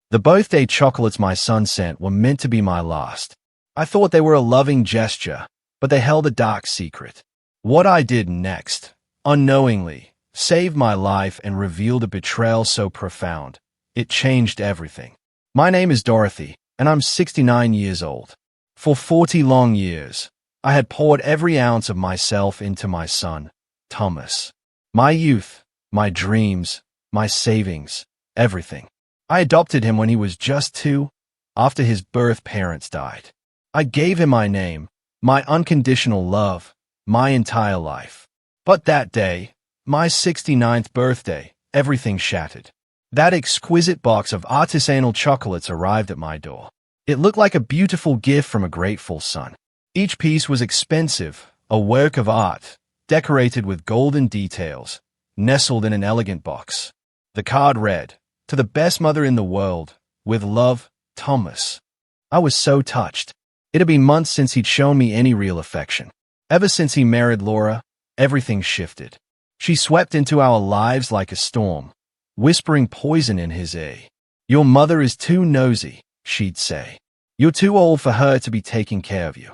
The birthday chocolates my son sent were meant to be my last. I thought they were a loving gesture, but they held a dark secret. What I did next, unknowingly, saved my life and revealed a betrayal so profound. It changed everything. My name is Dorothy, and I'm 69 years old. For 40 long years, I had poured every ounce of myself into my son, Thomas. My youth, my dreams, my savings, everything. I adopted him when he was just 2, after his birth parents died. I gave him my name, my unconditional love, my entire life. But that day, my 69th birthday, everything shattered. That exquisite box of artisanal chocolates arrived at my door. It looked like a beautiful gift from a grateful son. Each piece was expensive, a work of art, decorated with golden details, nestled in an elegant box. The card read, "To the best mother in the world, with love, Thomas." I was so touched. It had been months since he'd shown me any real affection. Ever since he married Laura, everything shifted. She swept into our lives like a storm, whispering poison in his ear. "Your mother is too nosy," she'd say. "You're too old for her to be taking care of you."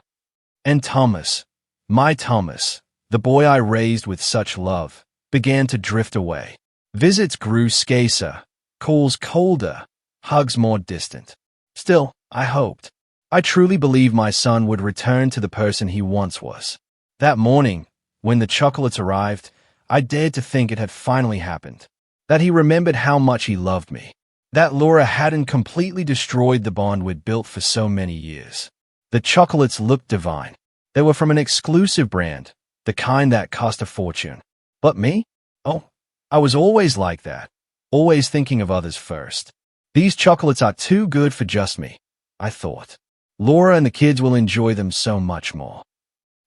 And Thomas, my Thomas, the boy I raised with such love, began to drift away. Visits grew scarcer, calls colder, hugs more distant. Still, I hoped. I truly believed my son would return to the person he once was. That morning, when the chocolates arrived, I dared to think it had finally happened. That he remembered how much he loved me. That Laura hadn't completely destroyed the bond we'd built for so many years. The chocolates looked divine. They were from an exclusive brand, the kind that cost a fortune. But me? Oh, I was always like that, always thinking of others first. These chocolates are too good for just me, I thought. Laura and the kids will enjoy them so much more.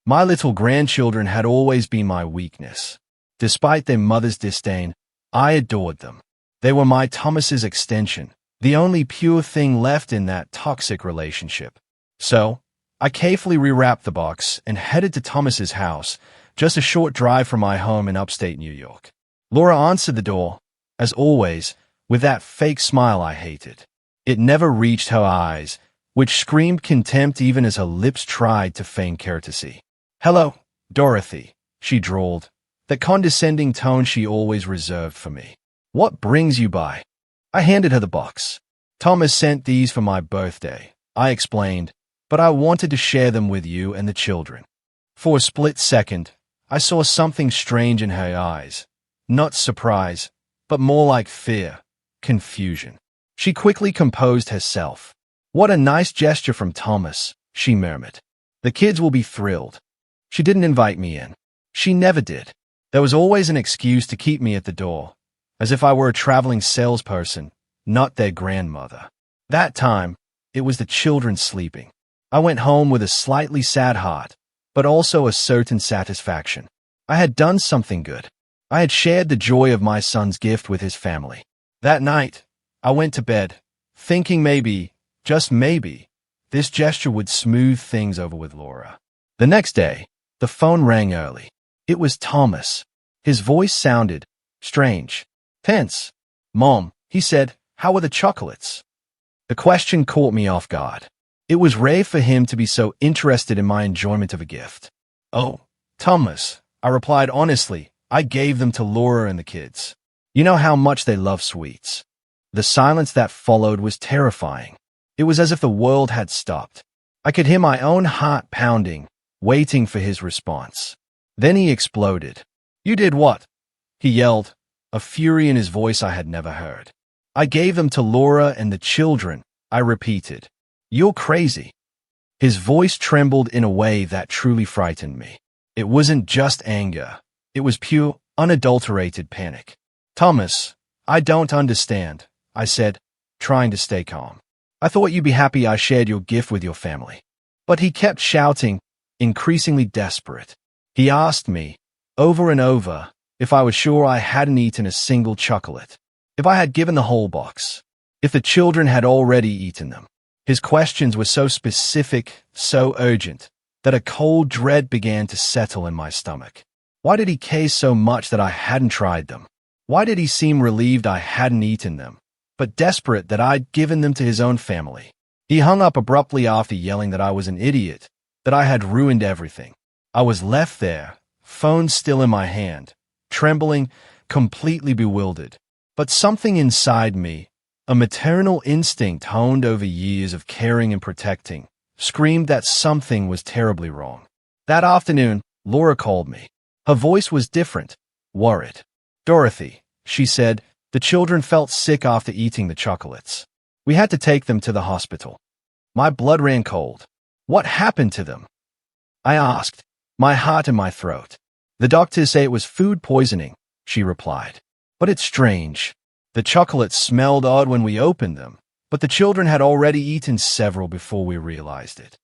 My little grandchildren had always been my weakness. Despite their mother's disdain, I adored them. They were my Thomas's extension, the only pure thing left in that toxic relationship. So, I carefully rewrapped the box and headed to Thomas's house, just a short drive from my home in upstate New York. Laura answered the door, as always, with that fake smile I hated. It never reached her eyes, which screamed contempt even as her lips tried to feign courtesy. "Hello, Dorothy," she drawled, the condescending tone she always reserved for me. "What brings you by?" I handed her the box. "Thomas sent these for my birthday," I explained, "but I wanted to share them with you and the children." For a split second, I saw something strange in her eyes. Not surprise, but more like fear, confusion. She quickly composed herself. "What a nice gesture from Thomas," she murmured. "The kids will be thrilled." She didn't invite me in. She never did. There was always an excuse to keep me at the door, as if I were a traveling salesperson, not their grandmother. That time, it was the children sleeping. I went home with a slightly sad heart, but also a certain satisfaction. I had done something good. I had shared the joy of my son's gift with his family. That night, I went to bed, thinking maybe, just maybe, this gesture would smooth things over with Laura. The next day, the phone rang early. It was Thomas. His voice sounded strange, tense. "Mom," he said, "how are the chocolates?" The question caught me off guard. It was rare for him to be so interested in my enjoyment of a gift. "Oh, Thomas," I replied honestly, "I gave them to Laura and the kids. You know how much they love sweets." The silence that followed was terrifying. It was as if the world had stopped. I could hear my own heart pounding, waiting for his response. Then he exploded. "You did what?" he yelled, a fury in his voice I had never heard. "I gave them to Laura and the children," I repeated. "You're crazy." His voice trembled in a way that truly frightened me. It wasn't just anger. It was pure, unadulterated panic. "Thomas, I don't understand," I said, trying to stay calm. "I thought you'd be happy I shared your gift with your family." But he kept shouting, increasingly desperate. He asked me, over and over, if I was sure I hadn't eaten a single chocolate, if I had given the whole box, if the children had already eaten them. His questions were so specific, so urgent, that a cold dread began to settle in my stomach. Why did he care so much that I hadn't tried them? Why did he seem relieved I hadn't eaten them? but desperate that I'd given them to his own family. He hung up abruptly after yelling that I was an idiot, that I had ruined everything. I was left there, phone still in my hand, trembling, completely bewildered. But something inside me, a maternal instinct honed over years of caring and protecting, screamed that something was terribly wrong. That afternoon, Laura called me. Her voice was different, worried. "Dorothy," she said, "the children felt sick after eating the chocolates. We had to take them to the hospital." My blood ran cold. "What happened to them?" I asked, my heart in my throat. "The doctors say it was food poisoning," she replied. "But it's strange. The chocolates smelled odd when we opened them, but the children had already eaten several before we realized it."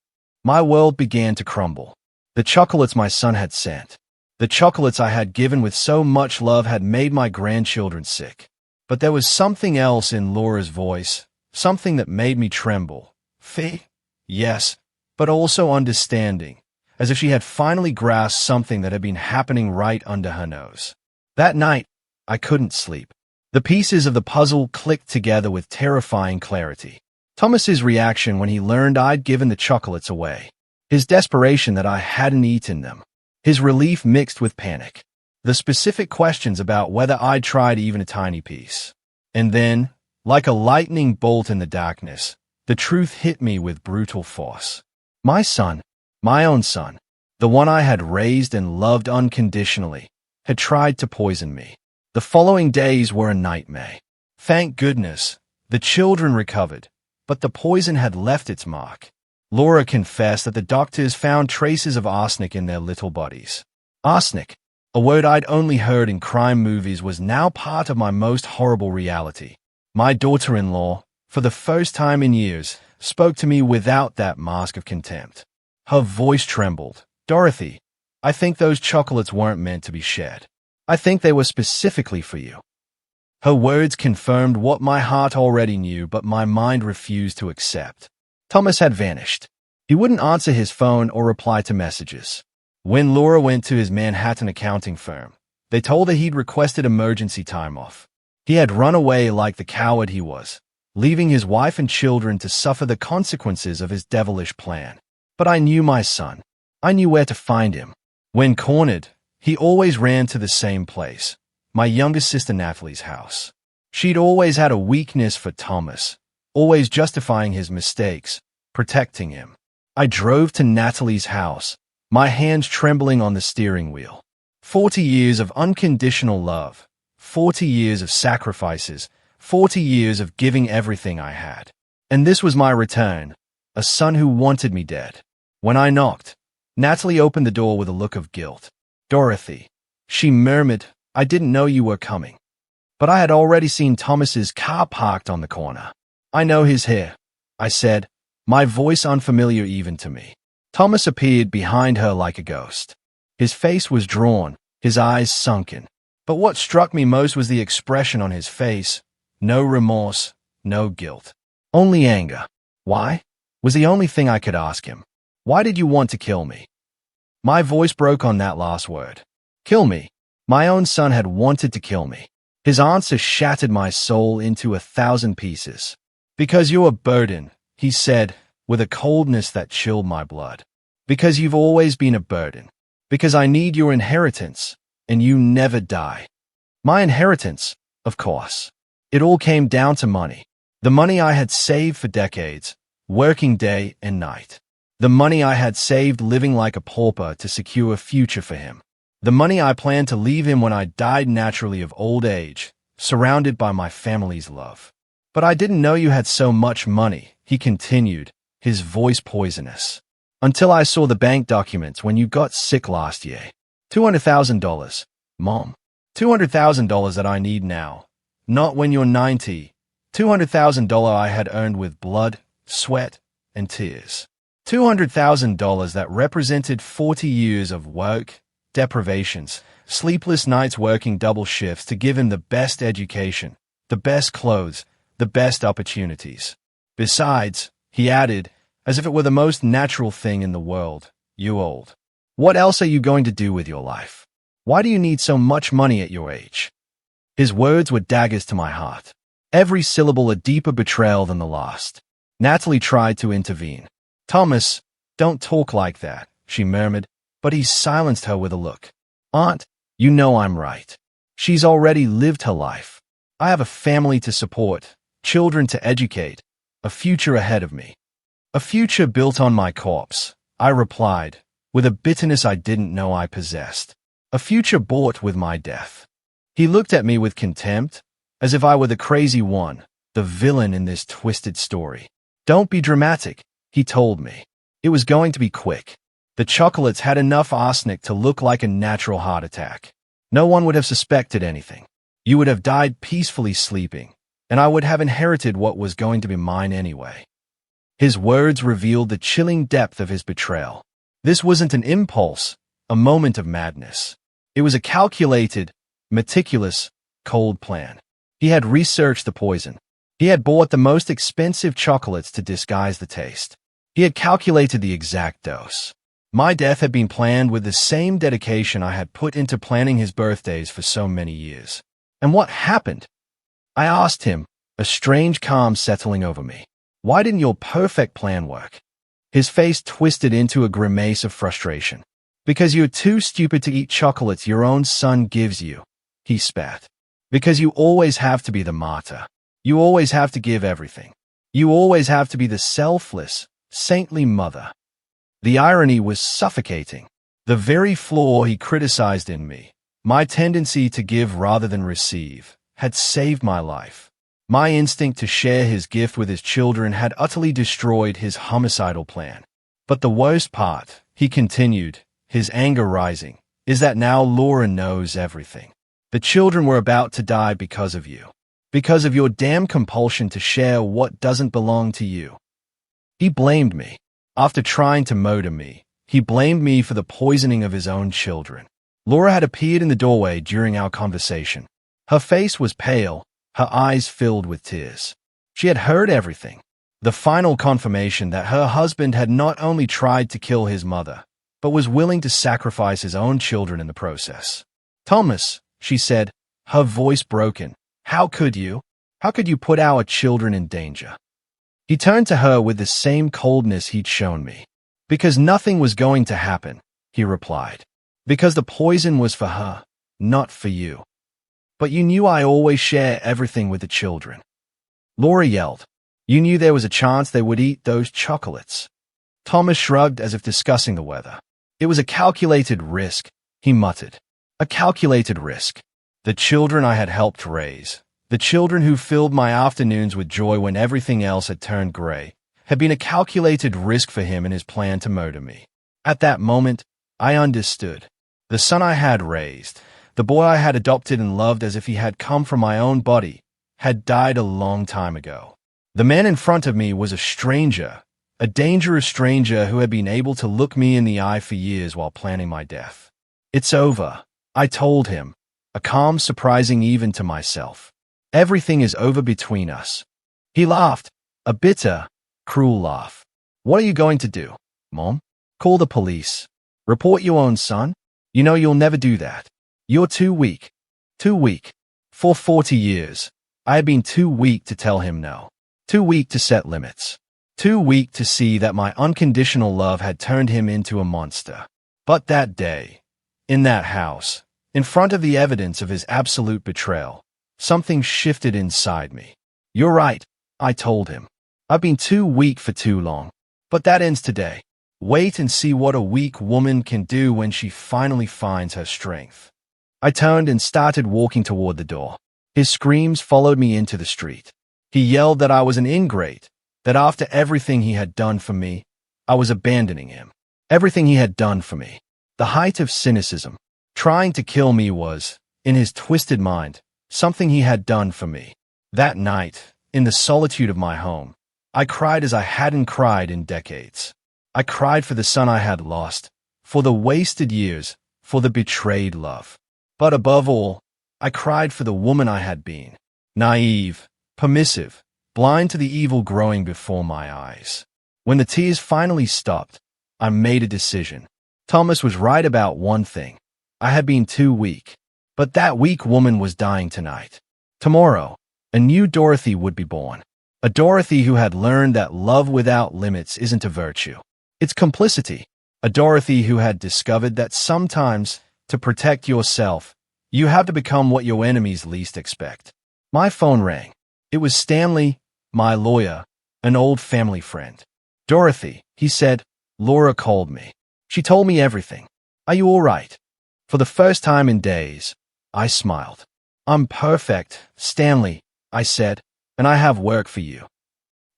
My world began to crumble. The chocolates my son had sent, the chocolates I had given with so much love, had made my grandchildren sick. But there was something else in Laura's voice, something that made me tremble. Fear? Yes, but also understanding, as if she had finally grasped something that had been happening right under her nose. That night, I couldn't sleep. The pieces of the puzzle clicked together with terrifying clarity. Thomas's reaction when he learned I'd given the chocolates away. His desperation that I hadn't eaten them. His relief mixed with panic. The specific questions about whether I'd tried even a tiny piece. And then, like a lightning bolt in the darkness, the truth hit me with brutal force. My son, my own son, the one I had raised and loved unconditionally, had tried to poison me. The following days were a nightmare. Thank goodness, the children recovered, but the poison had left its mark. Laura confessed that the doctors found traces of arsenic in their little bodies. Arsenic, a word I'd only heard in crime movies, was now part of my most horrible reality. My daughter-in-law, for the first time in years, spoke to me without that mask of contempt. Her voice trembled. "Dorothy, I think those chocolates weren't meant to be shared. I think they were specifically for you." Her words confirmed what my heart already knew, but my mind refused to accept. Thomas had vanished. He wouldn't answer his phone or reply to messages. When Laura went to his Manhattan accounting firm, they told her he'd requested emergency time off. He had run away like the coward he was, leaving his wife and children to suffer the consequences of his devilish plan. But I knew my son. I knew where to find him. When cornered, he always ran to the same place, my youngest sister Natalie's house. She'd always had a weakness for Thomas, always justifying his mistakes, protecting him. I drove to Natalie's house, my hands trembling on the steering wheel. 40 years of unconditional love, 40 years of sacrifices, 40 years of giving everything I had. And this was my return, a son who wanted me dead. When I knocked, Natalie opened the door with a look of guilt. "Dorothy," she murmured, "I didn't know you were coming." But I had already seen Thomas's car parked on the corner. "I know he's here," I said, my voice unfamiliar even to me. Thomas appeared behind her like a ghost. His face was drawn, his eyes sunken. But what struck me most was the expression on his face. No remorse, no guilt. Only anger. "Why?" was the only thing I could ask him. "Why did you want to kill me?" My voice broke on that last word. Kill me. My own son had wanted to kill me. His answer shattered my soul into 1,000 pieces. "Because you're a burden," he said, with a coldness that chilled my blood. "Because you've always been a burden. Because I need your inheritance, and you never die." My inheritance, of course. It all came down to money. The money I had saved for decades, working day and night. The money I had saved living like a pauper to secure a future for him. The money I planned to leave him when I died naturally of old age, surrounded by my family's love. "But I didn't know you had so much money," he continued, his voice poisonous. "Until I saw the bank documents when you got sick last year. $200,000, Mom. $200,000 that I need now. Not when you're 90. $200,000 I had earned with blood, sweat, and tears. $200,000 that represented 40 years of work, deprivations, sleepless nights working double shifts to give him the best education, the best clothes, the best opportunities. Besides," he added, as if it were the most natural thing in the world, "you old. What else are you going to do with your life? Why do you need so much money at your age?" His words were daggers to my heart. every syllable a deeper betrayal than the last. Natalie tried to intervene. "Thomas, don't talk like that," she murmured, but he silenced her with a look. "Aunt, you know I'm right. She's already lived her life. I have a family to support, children to educate, a future ahead of me." "A future built on my corpse," I replied, with a bitterness I didn't know I possessed. "A future bought with my death." He looked at me with contempt, as if I were the crazy one, the villain in this twisted story. "Don't be dramatic," he told me. "It was going to be quick. The chocolates had enough arsenic to look like a natural heart attack. No one would have suspected anything. You would have died peacefully sleeping, and I would have inherited what was going to be mine anyway." His words revealed the chilling depth of his betrayal. This wasn't an impulse, a moment of madness. It was a calculated, meticulous, cold plan. He had researched the poison. He had bought the most expensive chocolates to disguise the taste. He had calculated the exact dose. My death had been planned with the same dedication I had put into planning his birthdays for so many years. And what happened? I asked him, a strange calm settling over me. "Why didn't your perfect plan work?" His face twisted into a grimace of frustration. "Because you're too stupid to eat chocolates your own son gives you," he spat. "Because you always have to be the martyr. You always have to give everything. You always have to be the selfless, saintly mother." The irony was suffocating. The very flaw he criticized in me, my tendency to give rather than receive, had saved my life. My instinct to share his gift with his children had utterly destroyed his homicidal plan. "But the worst part," he continued, his anger rising, "is that now Laura knows everything. The children were about to die because of you. Because of your damn compulsion to share what doesn't belong to you." He blamed me. After trying to murder me, he blamed me for the poisoning of his own children. Laura had appeared in the doorway during our conversation. Her face was pale, her eyes filled with tears. She had heard everything. The final confirmation that her husband had not only tried to kill his mother, but was willing to sacrifice his own children in the process. "Thomas," she said, her voice broken, "how could you? How could you put our children in danger?" He turned to her with the same coldness he'd shown me. "Because nothing was going to happen," he replied. "Because the poison was for her, not for you. But you knew I always share everything with the children." Laura yelled. "You knew there was a chance they would eat those chocolates." Thomas shrugged as if discussing the weather. "It was a calculated risk," he muttered. "A calculated risk. The children I had helped raise, the children who filled my afternoons with joy when everything else had turned gray, had been a calculated risk for him in his plan to murder me. At that moment, I understood. The son I had raised, the boy I had adopted and loved as if he had come from my own body, had died a long time ago. The man in front of me was a stranger, a dangerous stranger who had been able to look me in the eye for years while planning my death. "It's over," I told him, a calm surprising even to myself. "Everything is over between us." He laughed, a bitter, cruel laugh. "What are you going to do, Mom? Call the police? Report your own son? You know you'll never do that. You're too weak. Too weak. For 40 years, I had been too weak to tell him no. Too weak to set limits. Too weak to see that my unconditional love had turned him into a monster. But that day, in that house, in front of the evidence of his absolute betrayal, something shifted inside me. "You're right," I told him. "I've been too weak for too long. But that ends today. Wait and see what a weak woman can do when she finally finds her strength." I turned and started walking toward the door. His screams followed me into the street. He yelled that I was an ingrate, that after everything he had done for me, I was abandoning him. Everything he had done for me. The height of cynicism. Trying to kill me was, in his twisted mind, something he had done for me. That night, in the solitude of my home, I cried as I hadn't cried in decades. I cried for the son I had lost, for the wasted years, for the betrayed love. But above all, I cried for the woman I had been. Naive, permissive, blind to the evil growing before my eyes. When the tears finally stopped, I made a decision. Thomas was right about one thing. I had been too weak. But that weak woman was dying tonight. Tomorrow, A new Dorothy would be born. A Dorothy who had learned that love without limits isn't a virtue. It's complicity. A Dorothy who had discovered that sometimes, to protect yourself, you have to become what your enemies least expect. My phone rang. It was Stanley, my lawyer, an old family friend. "Dorothy," he said, "Laura called me. She told me everything. Are you all right?" For the first time in days, I smiled. "I'm perfect, Stanley," I said, "and I have work for you."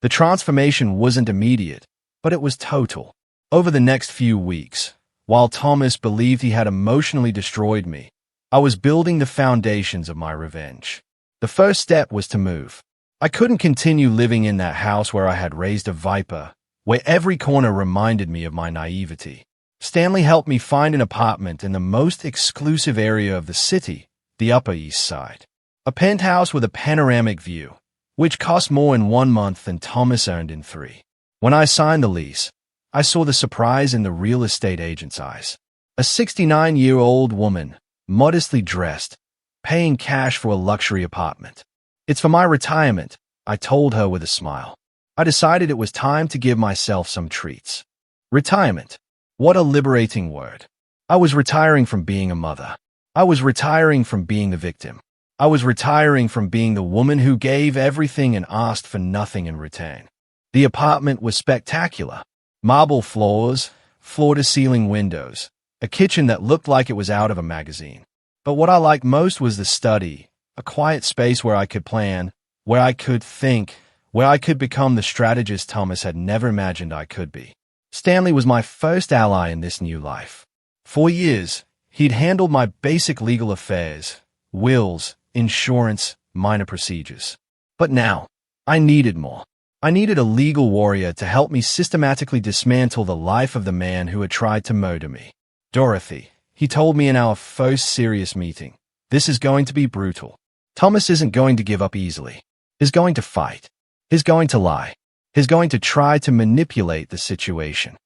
The transformation wasn't immediate, but it was total. Over the next few weeks, while Thomas believed he had emotionally destroyed me, I was building the foundations of my revenge. The first step was to move. I couldn't continue living in that house where I had raised a viper, where every corner reminded me of my naivety. Stanley helped me find an apartment in the most exclusive area of the city, the Upper East Side. A penthouse with a panoramic view, which cost more in 1 month than Thomas earned in 3. When I signed the lease, I saw the surprise in the real estate agent's eyes. A 69-year-old woman, modestly dressed, paying cash for a luxury apartment. "It's for my retirement," I told her with a smile. I decided it was time to give myself some treats. Retirement. What a liberating word. I was retiring from being a mother. I was retiring from being the victim. I was retiring from being the woman who gave everything and asked for nothing in return. The apartment was spectacular. Marble floors, floor-to-ceiling windows, a kitchen that looked like it was out of a magazine. But what I liked most was the study, a quiet space where I could plan, where I could think, where I could become the strategist Thomas had never imagined I could be. Stanley was my first ally in this new life. For years, he'd handled my basic legal affairs, wills, insurance, minor procedures. But now, I needed more. I needed a legal warrior to help me systematically dismantle the life of the man who had tried to murder me. "Dorothy," he told me in our first serious meeting, "this is going to be brutal. Thomas isn't going to give up easily. He's going to fight. He's going to lie. He's going to try to manipulate the situation."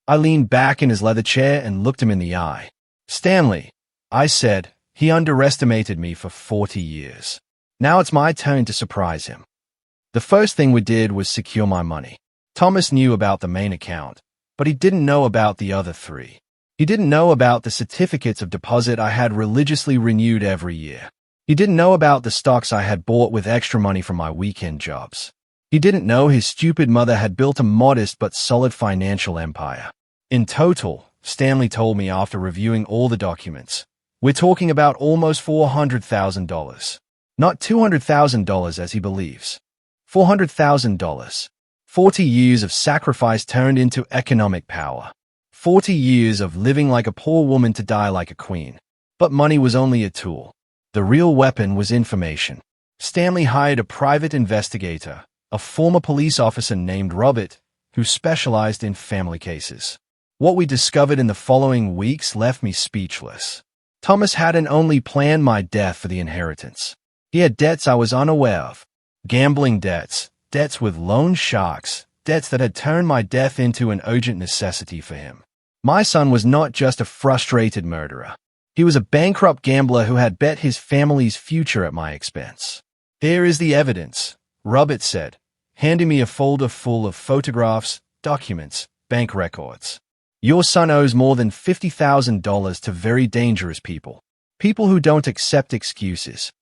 I leaned back in his leather chair and looked him in the eye. "Stanley," I said, "he underestimated me for 40 years. Now it's my turn to surprise him." The first thing we did was secure my money. Thomas knew about the main account, but he didn't know about the other 3. He didn't know about the certificates of deposit I had religiously renewed every year. He didn't know about the stocks I had bought with extra money from my weekend jobs. He didn't know his stupid mother had built a modest but solid financial empire. In total, Stanley told me after reviewing all the documents, we're talking about almost $400,000. Not $200,000 as he believes. $400,000. 40 years of sacrifice turned into economic power. 40 years of living like a poor woman to die like a queen. But money was only a tool. The real weapon was information. Stanley hired a private investigator, a former police officer named Robert, who specialized in family cases. What we discovered in the following weeks left me speechless. Thomas hadn't only planned my death for the inheritance. He had debts I was unaware of. Gambling debts, debts with loan sharks, debts that had turned my death into an urgent necessity for him. My son was not just a frustrated murderer. He was a bankrupt gambler who had bet his family's future at my expense. "There is the evidence," Robert said, handing me a folder full of photographs, documents, bank records. "Your son owes more than $50,000 to very dangerous people. People who don't accept excuses."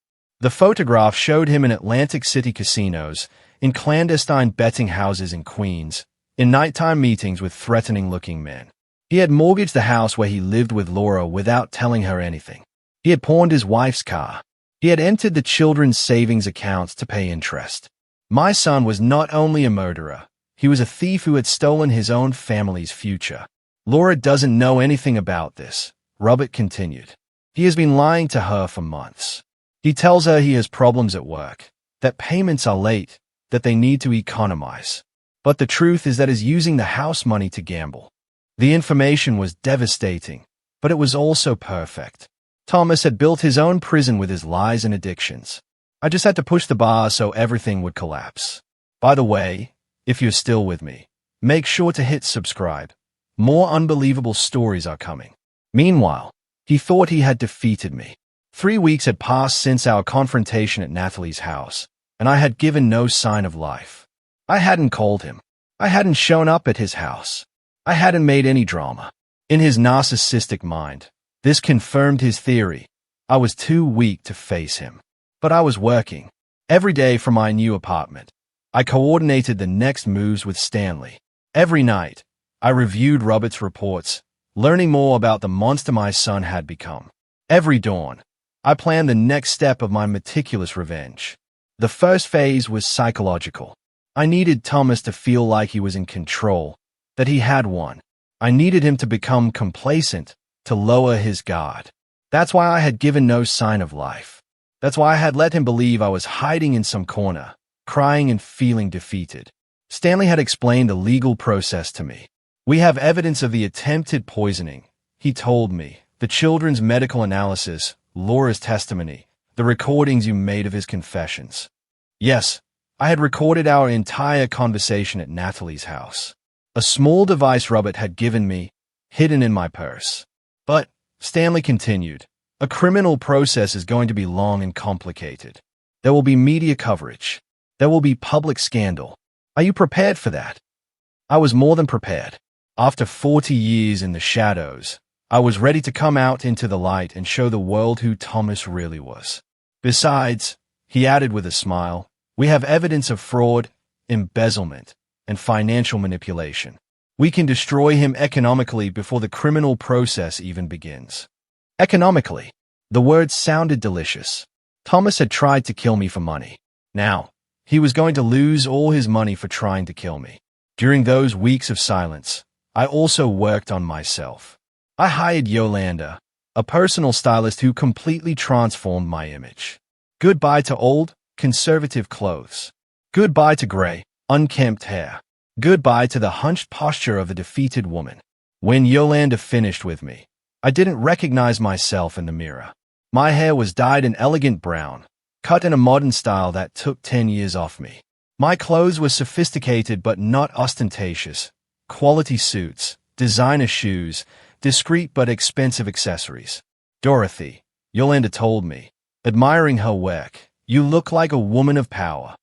The photograph showed him in Atlantic City casinos, in clandestine betting houses in Queens, in nighttime meetings with threatening-looking men. He had mortgaged the house where he lived with Laura without telling her anything. He had pawned his wife's car. He had entered the children's savings accounts to pay interest. My son was not only a murderer, he was a thief who had stolen his own family's future. "Laura doesn't know anything about this," Robert continued. "He has been lying to her for months. He tells her he has problems at work, that payments are late, that they need to economize. But the truth is that he's using the house money to gamble." The information was devastating, but it was also perfect. Thomas had built his own prison with his lies and addictions. I just had to push the bar so everything would collapse. By the way, if you're still with me, make sure to hit subscribe. More unbelievable stories are coming. Meanwhile, he thought he had defeated me. 3 weeks had passed since our confrontation at Natalie's house, and I had given no sign of life. I hadn't called him. I hadn't shown up at his house. I hadn't made any drama. In his narcissistic mind, this confirmed his theory. I was too weak to face him. But I was working. Every day from my new apartment, I coordinated the next moves with Stanley. Every night, I reviewed Robert's reports, learning more about the monster my son had become. Every dawn, I planned the next step of my meticulous revenge. The first phase was psychological. I needed Thomas to feel like he was in control, that he had won. I needed him to become complacent, to lower his guard. That's why I had given no sign of life. That's why I had let him believe I was hiding in some corner, crying and feeling defeated. Stanley had explained the legal process to me. We have evidence of the attempted poisoning, he told me, the children's medical analysis, Laura's testimony, the recordings you made of his confessions. Yes, I had recorded our entire conversation at Natalie's house. A small device Robert had given me, hidden in my purse. But, Stanley continued, a criminal process is going to be long and complicated. There will be media coverage. There will be public scandal. Are you prepared for that? I was more than prepared. After 40 years in the shadows, I was ready to come out into the light and show the world who Thomas really was. Besides, he added with a smile, we have evidence of fraud, embezzlement, and financial manipulation. We can destroy him economically before the criminal process even begins. Economically. The words sounded delicious. Thomas had tried to kill me for money. Now, he was going to lose all his money for trying to kill me. During those weeks of silence, I also worked on myself. I hired Yolanda, a personal stylist who completely transformed my image. Goodbye to old, conservative clothes. Goodbye to gray, unkempt hair. Goodbye to the hunched posture of a defeated woman. When Yolanda finished with me, I didn't recognize myself in the mirror. My hair was dyed an elegant brown, cut in a modern style that took 10 years off me. My clothes were sophisticated but not ostentatious. Quality suits, designer shoes, discreet but expensive accessories. Dorothy, Yolanda told me, admiring her work, you look like a woman of power.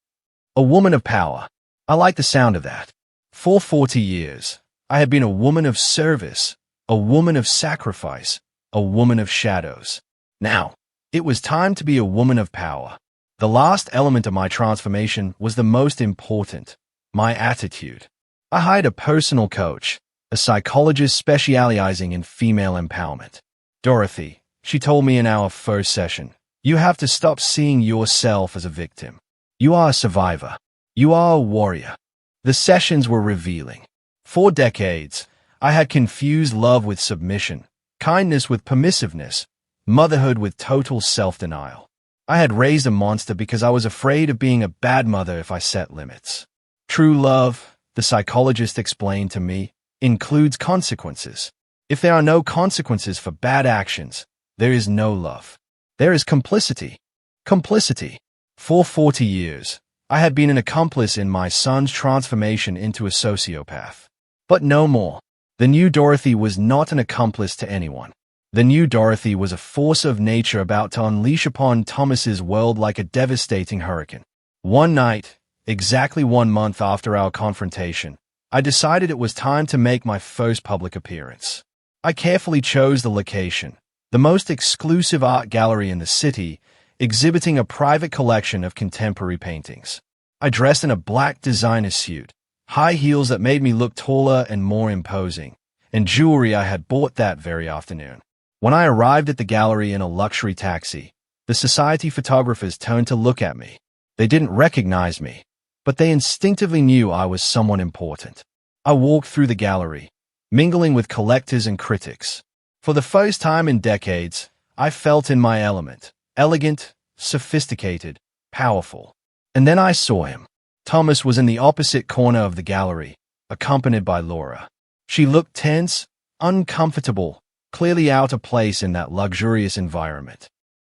A woman of power. I like the sound of that. For 40 years, I had been a woman of service, a woman of sacrifice, a woman of shadows. Now, it was time to be a woman of power. The last element of my transformation was the most important, my attitude. I hired a personal coach, a psychologist specializing in female empowerment. Dorothy, she told me in our first session, you have to stop seeing yourself as a victim. You are a survivor. You are a warrior. The sessions were revealing. For decades, I had confused love with submission, kindness with permissiveness, motherhood with total self-denial. I had raised a monster because I was afraid of being a bad mother if I set limits. True love, the psychologist explained to me, includes consequences. If there are no consequences for bad actions, there is no love. There is complicity. Complicity. For 40 years, I had been an accomplice in my son's transformation into a sociopath. But no more. The new Dorothy was not an accomplice to anyone. The new Dorothy was a force of nature about to unleash upon Thomas's world like a devastating hurricane. One night, exactly 1 month after our confrontation, I decided it was time to make my first public appearance. I carefully chose the location, the most exclusive art gallery in the city, exhibiting a private collection of contemporary paintings. I dressed in a black designer suit, high heels that made me look taller and more imposing, and jewelry I had bought that very afternoon. When I arrived at the gallery in a luxury taxi, the society photographers turned to look at me. They didn't recognize me, but they instinctively knew I was someone important. I walked through the gallery, mingling with collectors and critics. For the first time in decades, I felt in my element, elegant, sophisticated, powerful. And then I saw him. Thomas was in the opposite corner of the gallery, accompanied by Laura. She looked tense, uncomfortable, clearly out of place in that luxurious environment.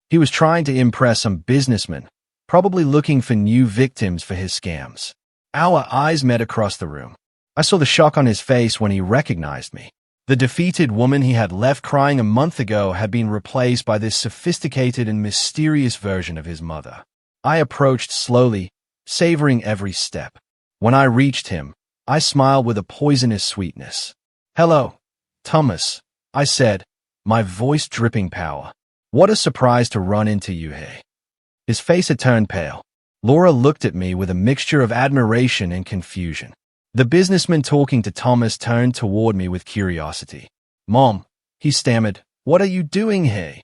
He was trying to impress some businessman, probably looking for new victims for his scams. Our eyes met across the room. I saw the shock on his face when he recognized me. The defeated woman he had left crying a month ago had been replaced by this sophisticated and mysterious version of his mother. I approached slowly, savoring every step. When I reached him, I smiled with a poisonous sweetness. "Hello, Thomas," I said, my voice dripping power. "What a surprise to run into you here." His face had turned pale. Laura looked at me with a mixture of admiration and confusion. The businessman talking to Thomas turned toward me with curiosity. "Mom," he stammered, "what are you doing here?"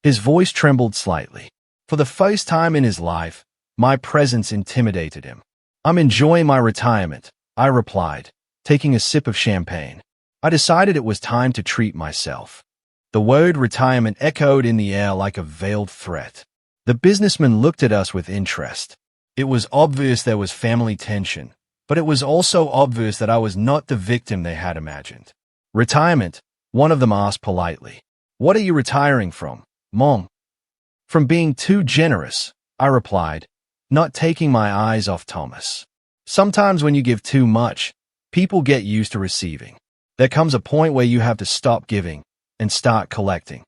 His voice trembled slightly. For the first time in his life, my presence intimidated him. "I'm enjoying my retirement," I replied, taking a sip of champagne. I decided it was time to treat myself. The word retirement echoed in the air like a veiled threat. The businessman looked at us with interest. It was obvious there was family tension, but it was also obvious that I was not the victim they had imagined. "Retirement?" one of them asked politely. "What are you retiring from, Mom?" "From being too generous," I replied, not taking my eyes off Thomas. "Sometimes when you give too much, people get used to receiving. There comes a point where you have to stop giving and start collecting."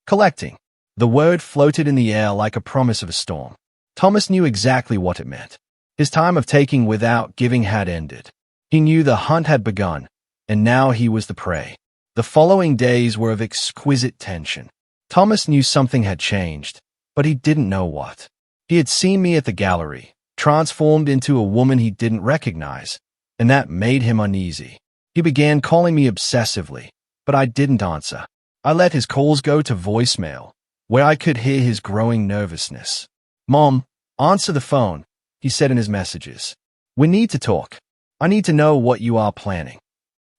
Collecting. The word floated in the air like a promise of a storm. Thomas knew exactly what it meant. His time of taking without giving had ended. He knew the hunt had begun, and now he was the prey. The following days were of exquisite tension. Thomas knew something had changed, but he didn't know what. He had seen me at the gallery, transformed into a woman he didn't recognize, and that made him uneasy. He began calling me obsessively, but I didn't answer. I let his calls go to voicemail, where I could hear his growing nervousness. "Mom, answer the phone," he said in his messages. "We need to talk. I need to know what you are planning."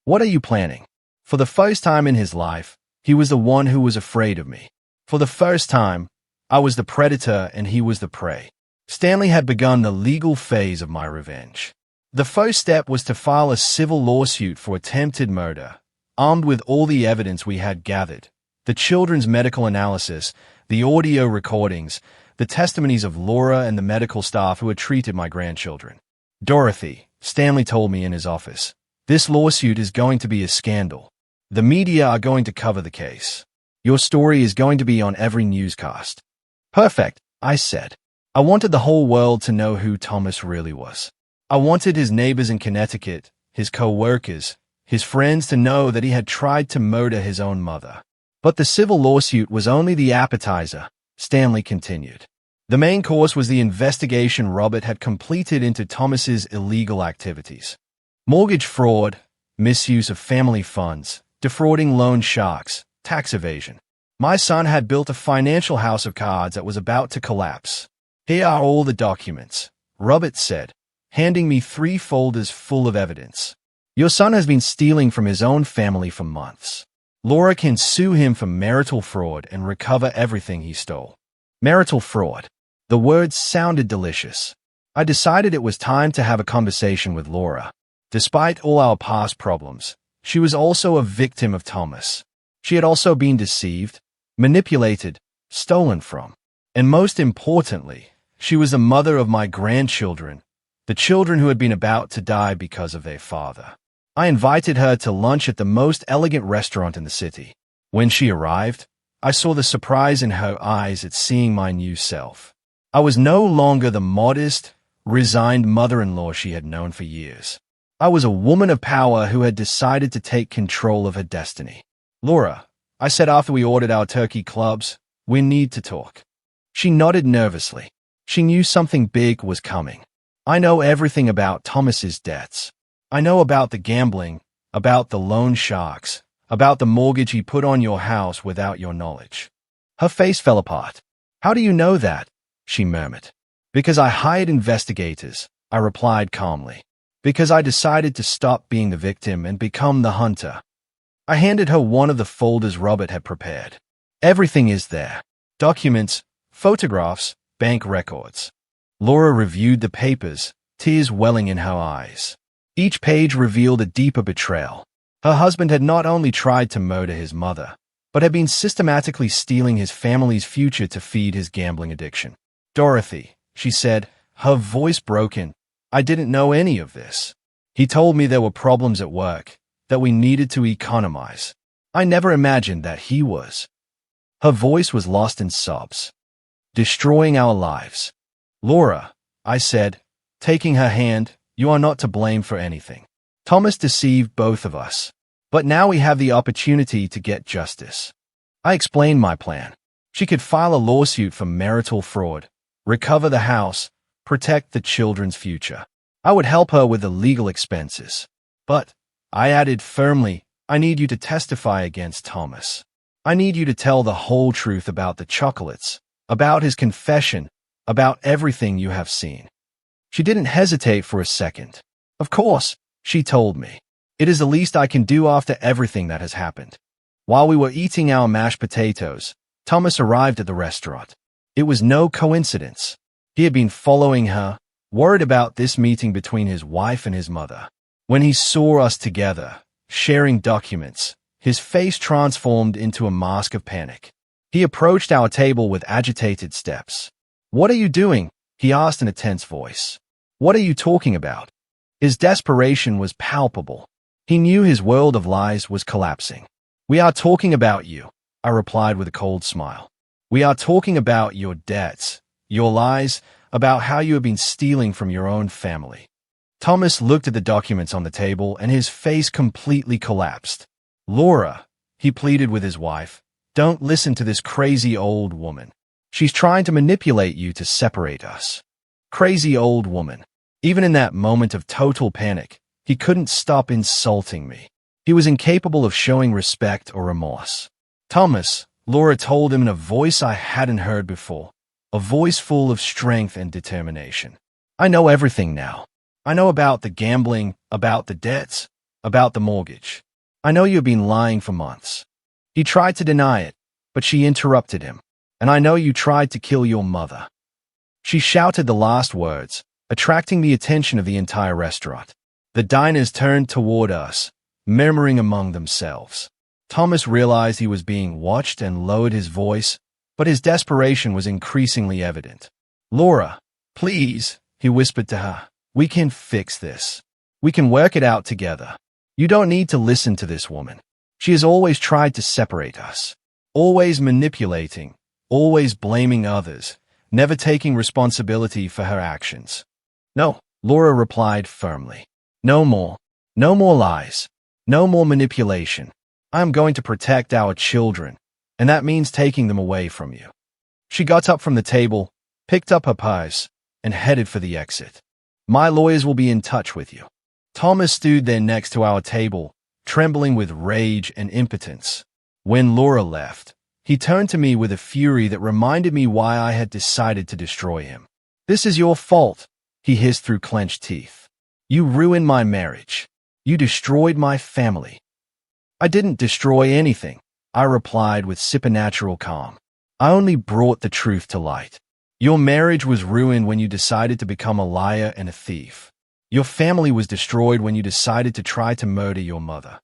"What are you planning?" For the first time in his life, he was the one who was afraid of me. For the first time, I was the predator and he was the prey. Stanley had begun the legal phase of my revenge. The first step was to file a civil lawsuit for attempted murder, armed with all the evidence we had gathered: the children's medical analysis, the audio recordings, the testimonies of Laura and the medical staff who had treated my grandchildren. "Dorothy," Stanley told me in his office, "this lawsuit is going to be a scandal. The media are going to cover the case. Your story is going to be on every newscast." "Perfect," I said. I wanted the whole world to know who Thomas really was. I wanted his neighbors in Connecticut, his co-workers, his friends to know that he had tried to murder his own mother. But the civil lawsuit was only the appetizer, Stanley continued. The main course was the investigation Robert had completed into Thomas's illegal activities. Mortgage fraud, misuse of family funds, defrauding loan sharks, tax evasion. My son had built a financial house of cards that was about to collapse. "Here are all the documents," Robert said, handing me 3 folders full of evidence. "Your son has been stealing from his own family for months. Laura can sue him for marital fraud and recover everything he stole." Marital fraud. The words sounded delicious. I decided it was time to have a conversation with Laura. Despite all our past problems, she was also a victim of Thomas. She had also been deceived, manipulated, stolen from. And most importantly, she was the mother of my grandchildren, the children who had been about to die because of their father. I invited her to lunch at the most elegant restaurant in the city. When she arrived, I saw the surprise in her eyes at seeing my new self. I was no longer the modest, resigned mother-in-law she had known for years. I was a woman of power who had decided to take control of her destiny. "Laura," I said after we ordered our turkey clubs, "we need to talk." She nodded nervously. She knew something big was coming. "I know everything about Thomas's debts. I know about the gambling, about the loan sharks, about the mortgage he put on your house without your knowledge." Her face fell apart. "How do you know that?" she murmured. "Because I hired investigators," I replied calmly. "Because I decided to stop being the victim and become the hunter." I handed her one of the folders Robert had prepared. Everything is there: documents, photographs, bank records. Laura reviewed the papers, tears welling in her eyes. Each page revealed a deeper betrayal. Her husband had not only tried to murder his mother, but had been systematically stealing his family's future to feed his gambling addiction. "Dorothy," she said, her voice broken, "I didn't know any of this. He told me there were problems at work, that we needed to economize. I never imagined that he was." Her voice was lost in sobs. "Destroying our lives." "Laura," I said, taking her hand. You are not to blame for anything. Thomas deceived both of us. But now we have the opportunity to get justice. I explained my plan. She could file a lawsuit for marital fraud, recover the house, protect the children's future. I would help her with the legal expenses. But, I added firmly, I need you to testify against Thomas. I need you to tell the whole truth about the chocolates, about his confession, about everything you have seen. She didn't hesitate for a second. Of course, she told me. It is the least I can do after everything that has happened. While we were eating our mashed potatoes, Thomas arrived at the restaurant. It was no coincidence. He had been following her, worried about this meeting between his wife and his mother. When he saw us together, sharing documents, his face transformed into a mask of panic. He approached our table with agitated steps. "What are you doing?" he asked in a tense voice. "What are you talking about?" His desperation was palpable. He knew his world of lies was collapsing. "We are talking about you," I replied with a cold smile. "We are talking about your debts, your lies, about how you have been stealing from your own family." Thomas looked at the documents on the table and his face completely collapsed. "Laura," he pleaded with his wife, "don't listen to this crazy old woman. She's trying to manipulate you to separate us." Crazy old woman. Even in that moment of total panic, he couldn't stop insulting me. He was incapable of showing respect or remorse. "Thomas," Laura told him in a voice I hadn't heard before, a voice full of strength and determination. "I know everything now. I know about the gambling, about the debts, about the mortgage. I know you've been lying for months." He tried to deny it, but she interrupted him. "And I know you tried to kill your mother." She shouted the last words, attracting the attention of the entire restaurant. The diners turned toward us, murmuring among themselves. Thomas realized he was being watched and lowered his voice, but his desperation was increasingly evident. "Laura, please," he whispered to her, "we can fix this. We can work it out together. You don't need to listen to this woman. She has always tried to separate us, always manipulating, always blaming others, never taking responsibility for her actions." "No," Laura replied firmly. "No more. No more lies. No more manipulation. I am going to protect our children, and that means taking them away from you." She got up from the table, picked up her purse, and headed for the exit. "My lawyers will be in touch with you." Thomas stood there next to our table, trembling with rage and impotence. When Laura left, he turned to me with a fury that reminded me why I had decided to destroy him. "This is your fault," he hissed through clenched teeth. "You ruined my marriage. You destroyed my family." "I didn't destroy anything," I replied with supernatural calm. "I only brought the truth to light. Your marriage was ruined when you decided to become a liar and a thief. Your family was destroyed when you decided to try to murder your mother."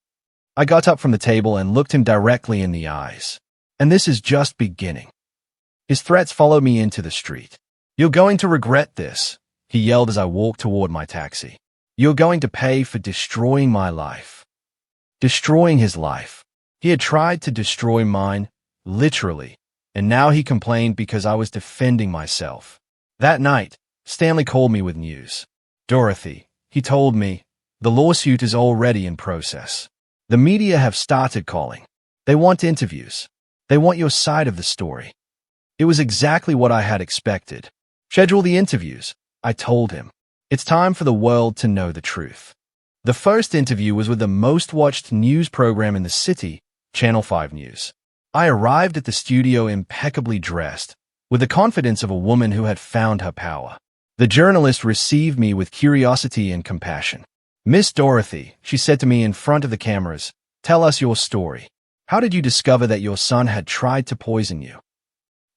I got up from the table and looked him directly in the eyes. "And this is just beginning." His threats followed me into the street. "You're going to regret this," he yelled as I walked toward my taxi. "You're going to pay for destroying my life." Destroying his life. He had tried to destroy mine, literally, and now he complained because I was defending myself. That night, Stanley called me with news. "Dorothy," he told me, "the lawsuit is already in process. The media have started calling. They want interviews. They want your side of the story." It was exactly what I had expected. "Schedule the interviews," I told him. "It's time for the world to know the truth." The first interview was with the most-watched news program in the city, Channel 5 News. I arrived at the studio impeccably dressed, with the confidence of a woman who had found her power. The journalist received me with curiosity and compassion. "Miss Dorothy," she said to me in front of the cameras, "tell us your story. How did you discover that your son had tried to poison you?"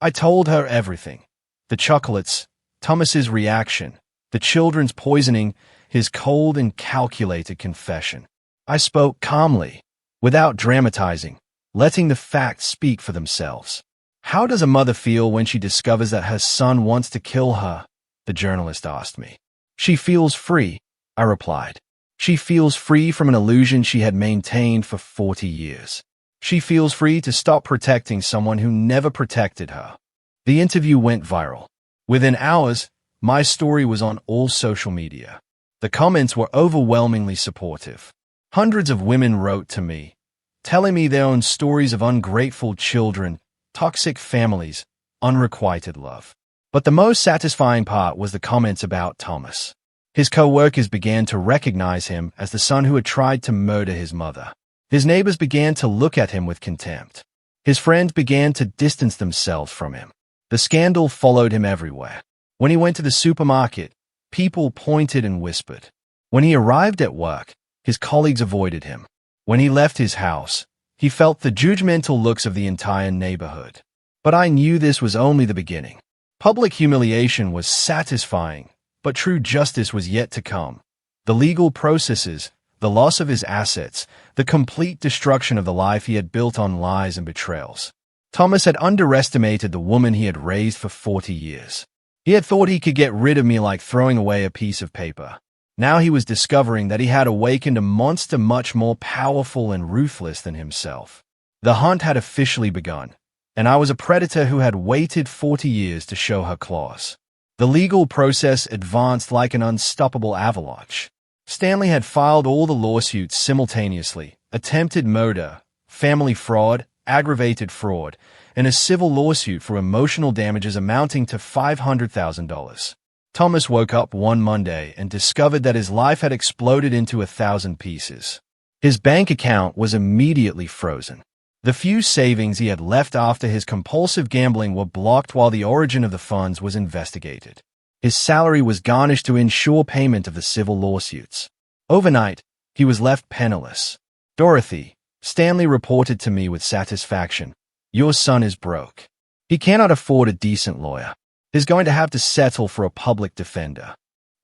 I told her everything. The chocolates, Thomas's reaction, the children's poisoning, his cold and calculated confession. I spoke calmly, without dramatizing, letting the facts speak for themselves. "How does a mother feel when she discovers that her son wants to kill her?" the journalist asked me. "She feels free," I replied. "She feels free from an illusion she had maintained for 40 years. She feels free to stop protecting someone who never protected her." The interview went viral. Within hours, My story was on all social media. The comments were overwhelmingly supportive. Hundreds of women wrote to me, telling me their own stories of ungrateful children, toxic families, unrequited love. But the most satisfying part was the comments about Thomas. His co-workers began to recognize him as the son who had tried to murder his mother. His neighbors began to look at him with contempt. His friends began to distance themselves from him. The scandal followed him everywhere. When he went to the supermarket, people pointed and whispered. When he arrived at work, his colleagues avoided him. When he left his house, he felt the judgmental looks of the entire neighborhood. But I knew this was only the beginning. Public humiliation was satisfying, but true justice was yet to come. The legal processes, the loss of his assets, the complete destruction of the life he had built on lies and betrayals. Thomas had underestimated the woman he had raised for 40 years. He had thought he could get rid of me like throwing away a piece of paper. Now he was discovering that he had awakened a monster much more powerful and ruthless than himself. The hunt had officially begun, and I was a predator who had waited 40 years to show her claws. The legal process advanced like an unstoppable avalanche. Stanley had filed all the lawsuits simultaneously: attempted murder, family fraud, aggravated fraud, and a civil lawsuit for emotional damages amounting to $500,000. Thomas woke up one Monday and discovered that his life had exploded into 1,000 pieces. His bank account was immediately frozen. The few savings he had left after his compulsive gambling were blocked while the origin of the funds was investigated. His salary was garnished to ensure payment of the civil lawsuits. Overnight, he was left penniless. "Dorothy," Stanley reported to me with satisfaction, "your son is broke. He cannot afford a decent lawyer. He's going to have to settle for a public defender."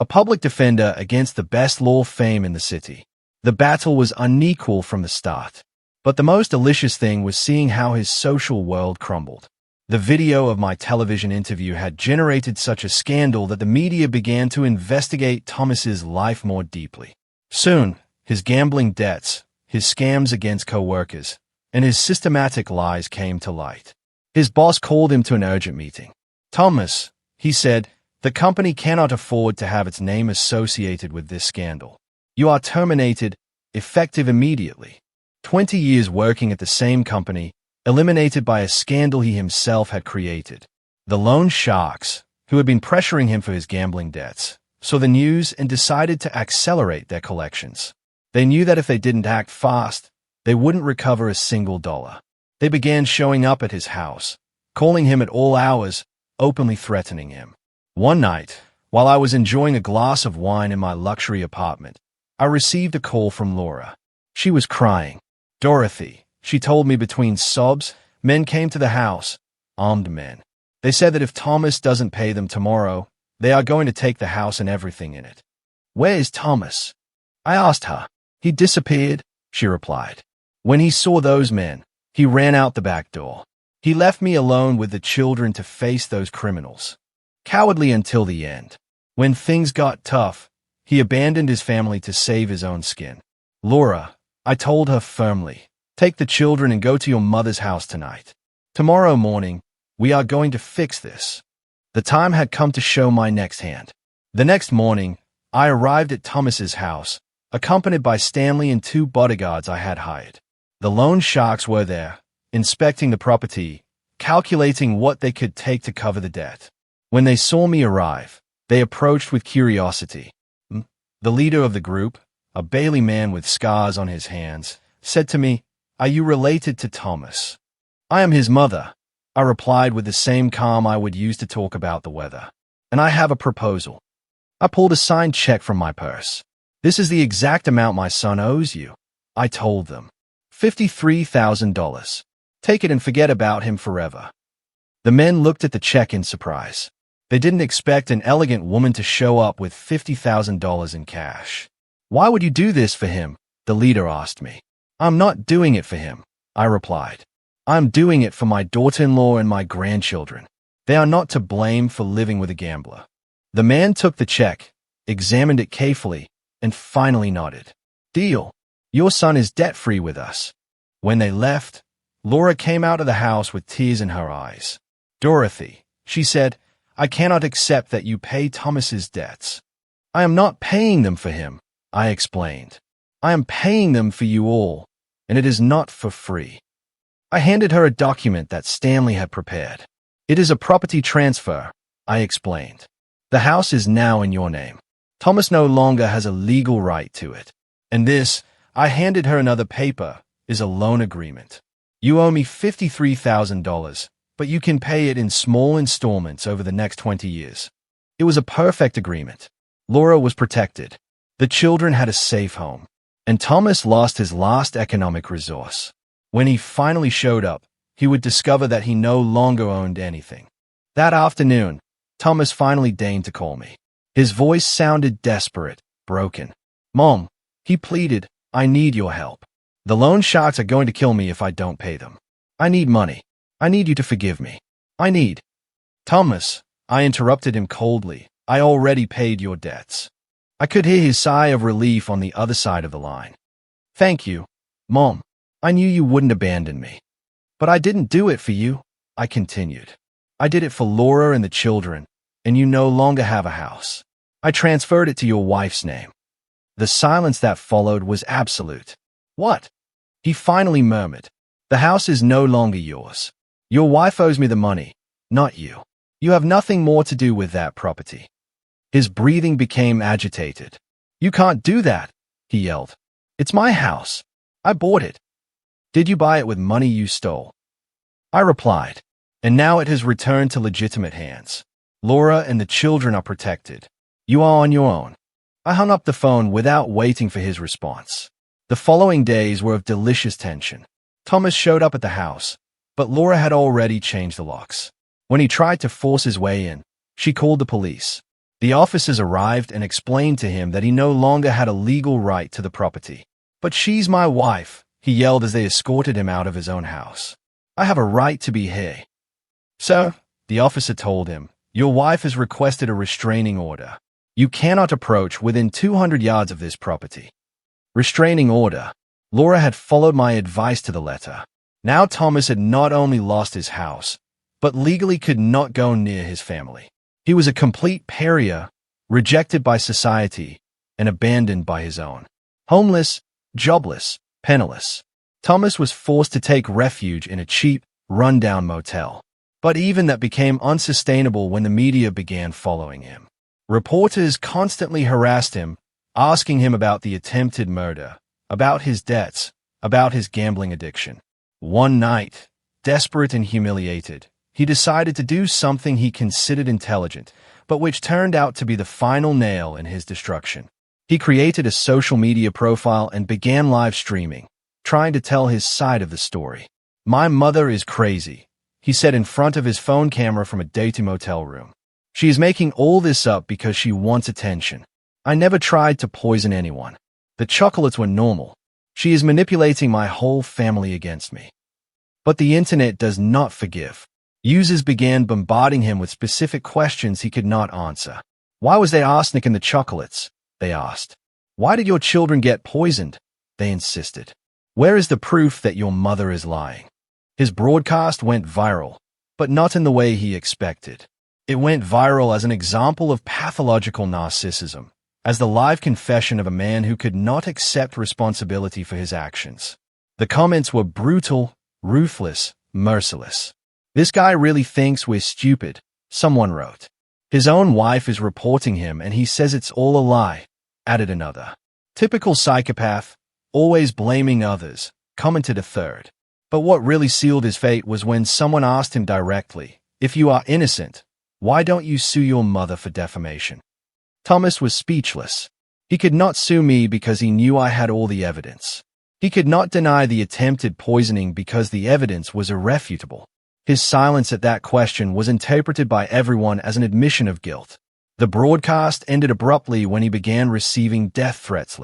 A public defender against the best law firm in the city. The battle was unequal from the start. But the most delicious thing was seeing how his social world crumbled. The video of my television interview had generated such a scandal that the media began to investigate Thomas's life more deeply. Soon, his gambling debts, his scams against co-workers, and his systematic lies came to light. His boss called him to an urgent meeting. "Thomas," he said, "the company cannot afford to have its name associated with this scandal. You are terminated, effective immediately. 20 years working at the same company, eliminated by a scandal he himself had created." The loan sharks, who had been pressuring him for his gambling debts, saw the news and decided to accelerate their collections. They knew that if they didn't act fast, they wouldn't recover a single dollar. They began showing up at his house, calling him at all hours, openly threatening him. One night, while I was enjoying a glass of wine in my luxury apartment, I received a call from Laura. She was crying. "Dorothy," she told me between sobs, "men came to the house, armed men. They said that if Thomas doesn't pay them tomorrow, they are going to take the house and everything in it." "Where is Thomas?" I asked her. "He disappeared," she replied. "When he saw those men, he ran out the back door. He left me alone with the children to face those criminals. Cowardly until the end. When things got tough, he abandoned his family to save his own skin." "Laura," I told her firmly, "take the children and go to your mother's house tonight. Tomorrow morning, we are going to fix this." The time had come to show my next hand. The next morning, I arrived at Thomas's house, accompanied by Stanley and 2 bodyguards I had hired. The loan sharks were there, inspecting the property, calculating what they could take to cover the debt. When they saw me arrive, they approached with curiosity. The leader of the group, a Bailey man with scars on his hands, said to me, "Are you related to Thomas?" "I am his mother," I replied with the same calm I would use to talk about the weather. "And I have a proposal." I pulled a signed check from my purse. "This is the exact amount my son owes you," I told them. $53,000. Take it and forget about him forever." The men looked at the check in surprise. They didn't expect an elegant woman to show up with $50,000 in cash. "Why would you do this for him?" the leader asked me. "I'm not doing it for him," I replied. "I'm doing it for my daughter-in-law and my grandchildren. They are not to blame for living with a gambler." The man took the check, examined it carefully, and finally nodded. "Deal. Your son is debt-free with us." When they left, Laura came out of the house with tears in her eyes. "Dorothy," she said, I cannot accept that you pay Thomas's debts. I am not paying them for him, I explained. I am paying them for you all, and it is not for free. I handed her a document that Stanley had prepared. It is a property transfer, I explained. The house is now in your name. Thomas no longer has a legal right to it. And this, I handed her another paper, is a loan agreement. You owe me $53,000, but you can pay it in small installments over the next 20 years. It was a perfect agreement. Laura was protected. The children had a safe home. And Thomas lost his last economic resource. When he finally showed up, he would discover that he no longer owned anything. That afternoon, Thomas finally deigned to call me. His voice sounded desperate, broken. Mom, he pleaded, I need your help. The loan sharks are going to kill me if I don't pay them. I need money. I need you to forgive me. I need. Thomas, I interrupted him coldly. I already paid your debts. I could hear his sigh of relief on the other side of the line. Thank you, Mom. I knew you wouldn't abandon me. But I didn't do it for you, I continued. I did it for Laura and the children, and you no longer have a house. I transferred it to your wife's name. The silence that followed was absolute. What? He finally murmured. The house is no longer yours. Your wife owes me the money, not you. You have nothing more to do with that property. His breathing became agitated. You can't do that, he yelled. It's my house. I bought it. Did you buy it with money you stole? I replied, and now it has returned to legitimate hands. Laura and the children are protected. You are on your own. I hung up the phone without waiting for his response. The following days were of delicious tension. Thomas showed up at the house, but Laura had already changed the locks. When he tried to force his way in, she called the police. The officers arrived and explained to him that he no longer had a legal right to the property. But she's my wife, he yelled as they escorted him out of his own house. I have a right to be here. Sir, the officer told him, your wife has requested a restraining order. You cannot approach within 200 yards of this property. Restraining order. Laura had followed my advice to the letter. Now Thomas had not only lost his house, but legally could not go near his family. He was a complete pariah, rejected by society, and abandoned by his own. Homeless, jobless, penniless. Thomas was forced to take refuge in a cheap, run-down motel. But even that became unsustainable when the media began following him. Reporters constantly harassed him, asking him about the attempted murder, about his debts, about his gambling addiction. One night, desperate and humiliated, he decided to do something he considered intelligent, but which turned out to be the final nail in his destruction. He created a social media profile and began live streaming, trying to tell his side of the story. My mother is crazy, he said in front of his phone camera from a dating motel room. She is making all this up because she wants attention. I never tried to poison anyone. The chocolates were normal. She is manipulating my whole family against me. But the internet does not forgive. Users began bombarding him with specific questions he could not answer. Why was there arsenic in the chocolates? They asked. Why did your children get poisoned? They insisted. Where is the proof that your mother is lying? His broadcast went viral, but not in the way he expected. It went viral as an example of pathological narcissism, as the live confession of a man who could not accept responsibility for his actions. The comments were brutal, ruthless, merciless. This guy really thinks we're stupid, someone wrote. His own wife is reporting him and he says it's all a lie, added another. Typical psychopath, always blaming others, commented a third. But what really sealed his fate was when someone asked him directly, if you are innocent, why don't you sue your mother for defamation? Thomas was speechless. He could not sue me because he knew I had all the evidence. He could not deny the attempted poisoning because the evidence was irrefutable. His silence at that question was interpreted by everyone as an admission of guilt. The broadcast ended abruptly when he began receiving death threats.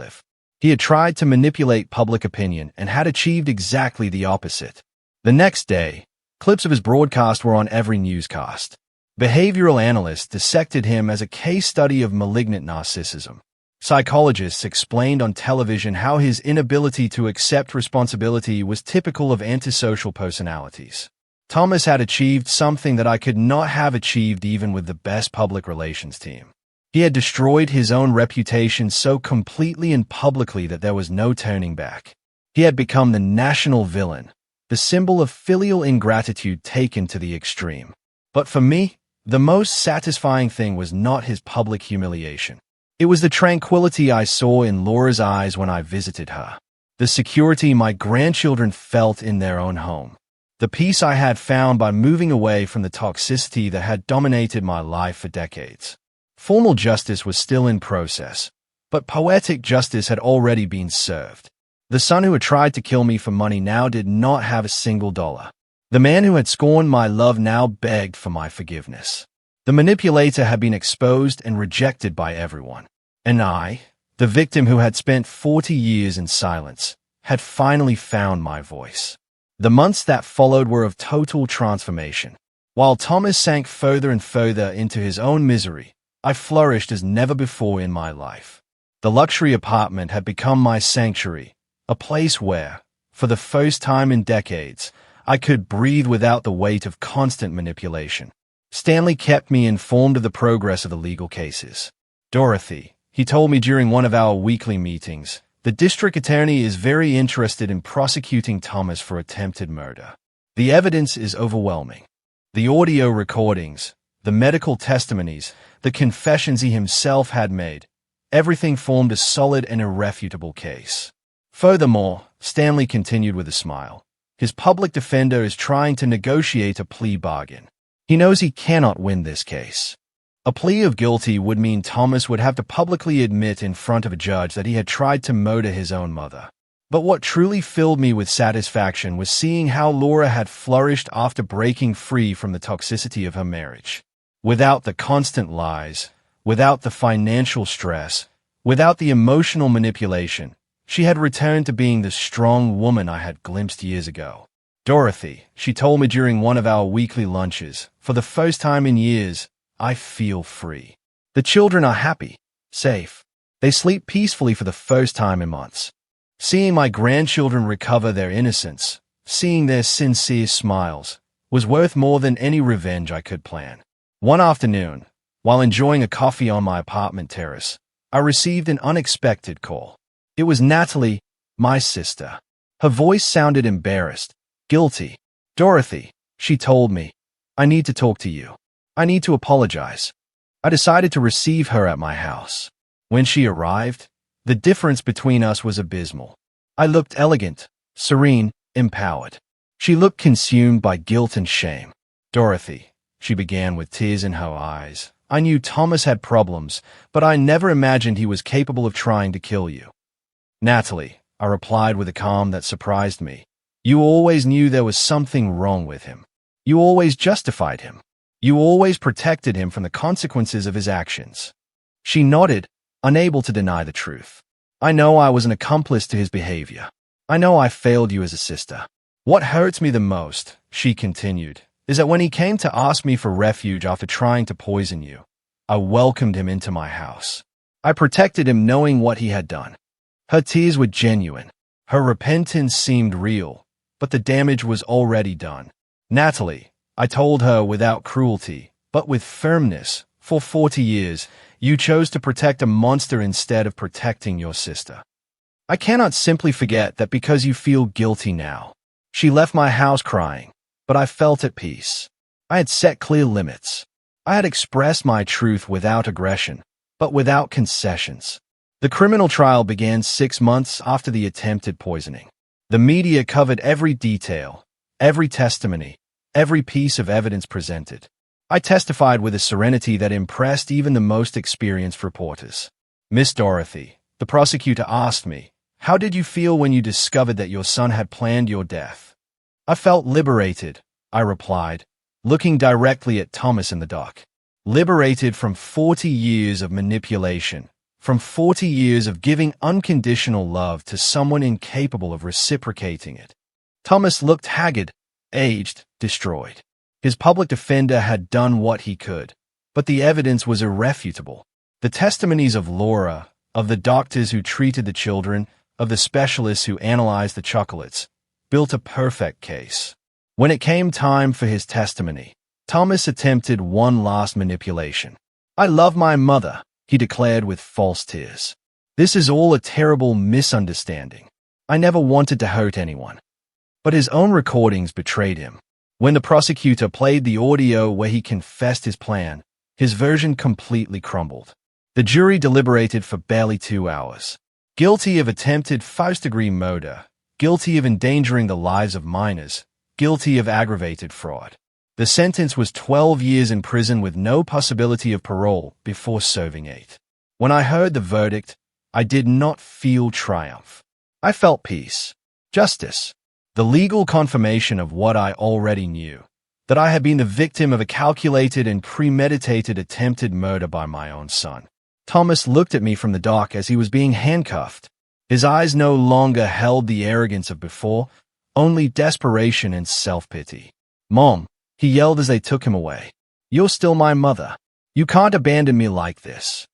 He had tried to manipulate public opinion and had achieved exactly the opposite. The next day, clips of his broadcast were on every newscast. Behavioral analysts dissected him as a case study of malignant narcissism. Psychologists explained on television how his inability to accept responsibility was typical of antisocial personalities. Thomas had achieved something that I could not have achieved even with the best public relations team. He had destroyed his own reputation so completely and publicly that there was no turning back. He had become the national villain, the symbol of filial ingratitude taken to the extreme. But for me, the most satisfying thing was not his public humiliation. It was the tranquility I saw in Laura's eyes when I visited her, the security my grandchildren felt in their own home, the peace I had found by moving away from the toxicity that had dominated my life for decades. Formal justice was still in process, but poetic justice had already been served. The son who had tried to kill me for money now did not have a single dollar. The man who had scorned my love now begged for my forgiveness. The manipulator had been exposed and rejected by everyone. And I, the victim who had spent 40 years in silence, had finally found my voice. The months that followed were of total transformation. While Thomas sank further and further into his own misery, I flourished as never before in my life. The luxury apartment had become my sanctuary, a place where, for the first time in decades, I could breathe without the weight of constant manipulation. Stanley kept me informed of the progress of the legal cases. Dorothy, he told me during one of our weekly meetings, the district attorney is very interested in prosecuting Thomas for attempted murder. The evidence is overwhelming. The audio recordings, the medical testimonies, the confessions he himself had made, everything formed a solid and irrefutable case. Furthermore, Stanley continued with a smile, his public defender is trying to negotiate a plea bargain. He knows he cannot win this case. A plea of guilty would mean Thomas would have to publicly admit in front of a judge that he had tried to murder his own mother. But what truly filled me with satisfaction was seeing how Laura had flourished after breaking free from the toxicity of her marriage. Without the constant lies, without the financial stress, without the emotional manipulation, she had returned to being the strong woman I had glimpsed years ago. Dorothy, she told me during one of our weekly lunches, for the first time in years, I feel free. The children are happy, safe. They sleep peacefully for the first time in months. Seeing my grandchildren recover their innocence, seeing their sincere smiles, was worth more than any revenge I could plan. One afternoon, while enjoying a coffee on my apartment terrace, I received an unexpected call. It was Natalie, my sister. Her voice sounded embarrassed, guilty. Dorothy, she told me, I need to talk to you. I need to apologize. I decided to receive her at my house. When she arrived, the difference between us was abysmal. I looked elegant, serene, empowered. She looked consumed by guilt and shame. Dorothy, she began with tears in her eyes. I knew Thomas had problems, but I never imagined he was capable of trying to kill you. Natalie, I replied with a calm that surprised me. You always knew there was something wrong with him. You always justified him. You always protected him from the consequences of his actions. She nodded, unable to deny the truth. I know I was an accomplice to his behavior. I know I failed you as a sister. What hurts me the most, she continued, is that when he came to ask me for refuge after trying to poison you, I welcomed him into my house. I protected him knowing what he had done. Her tears were genuine. Her repentance seemed real, but the damage was already done. Natalie, I told her without cruelty, but with firmness, for 40 years, you chose to protect a monster instead of protecting your sister. I cannot simply forget that because you feel guilty now. She left my house crying, but I felt at peace. I had set clear limits. I had expressed my truth without aggression, but without concessions. The criminal trial began 6 months after the attempted poisoning. The media covered every detail, every testimony, every piece of evidence presented. I testified with a serenity that impressed even the most experienced reporters. Miss Dorothy, the prosecutor asked me, how did you feel when you discovered that your son had planned your death? I felt liberated, I replied, looking directly at Thomas in the dock. Liberated from 40 years of manipulation, from 40 years of giving unconditional love to someone incapable of reciprocating it. Thomas looked haggard, aged, destroyed. His public defender had done what he could, but the evidence was irrefutable. The testimonies of Laura, of the doctors who treated the children, of the specialists who analyzed the chocolates, built a perfect case. When it came time for his testimony, Thomas attempted one last manipulation. "I love my mother," he declared with false tears. "This is all a terrible misunderstanding. I never wanted to hurt anyone." But his own recordings betrayed him. When the prosecutor played the audio where he confessed his plan, his version completely crumbled. The jury deliberated for barely 2 hours. Guilty of attempted first-degree murder, guilty of endangering the lives of minors, guilty of aggravated fraud. The sentence was 12 years in prison with no possibility of parole before serving 8. When I heard the verdict, I did not feel triumph. I felt peace, justice, the legal confirmation of what I already knew, that I had been the victim of a calculated and premeditated attempted murder by my own son. Thomas looked at me from the dock as he was being handcuffed. His eyes no longer held the arrogance of before, only desperation and self-pity. "Mom," he yelled as they took him away. "You're still my mother. You can't abandon me like this."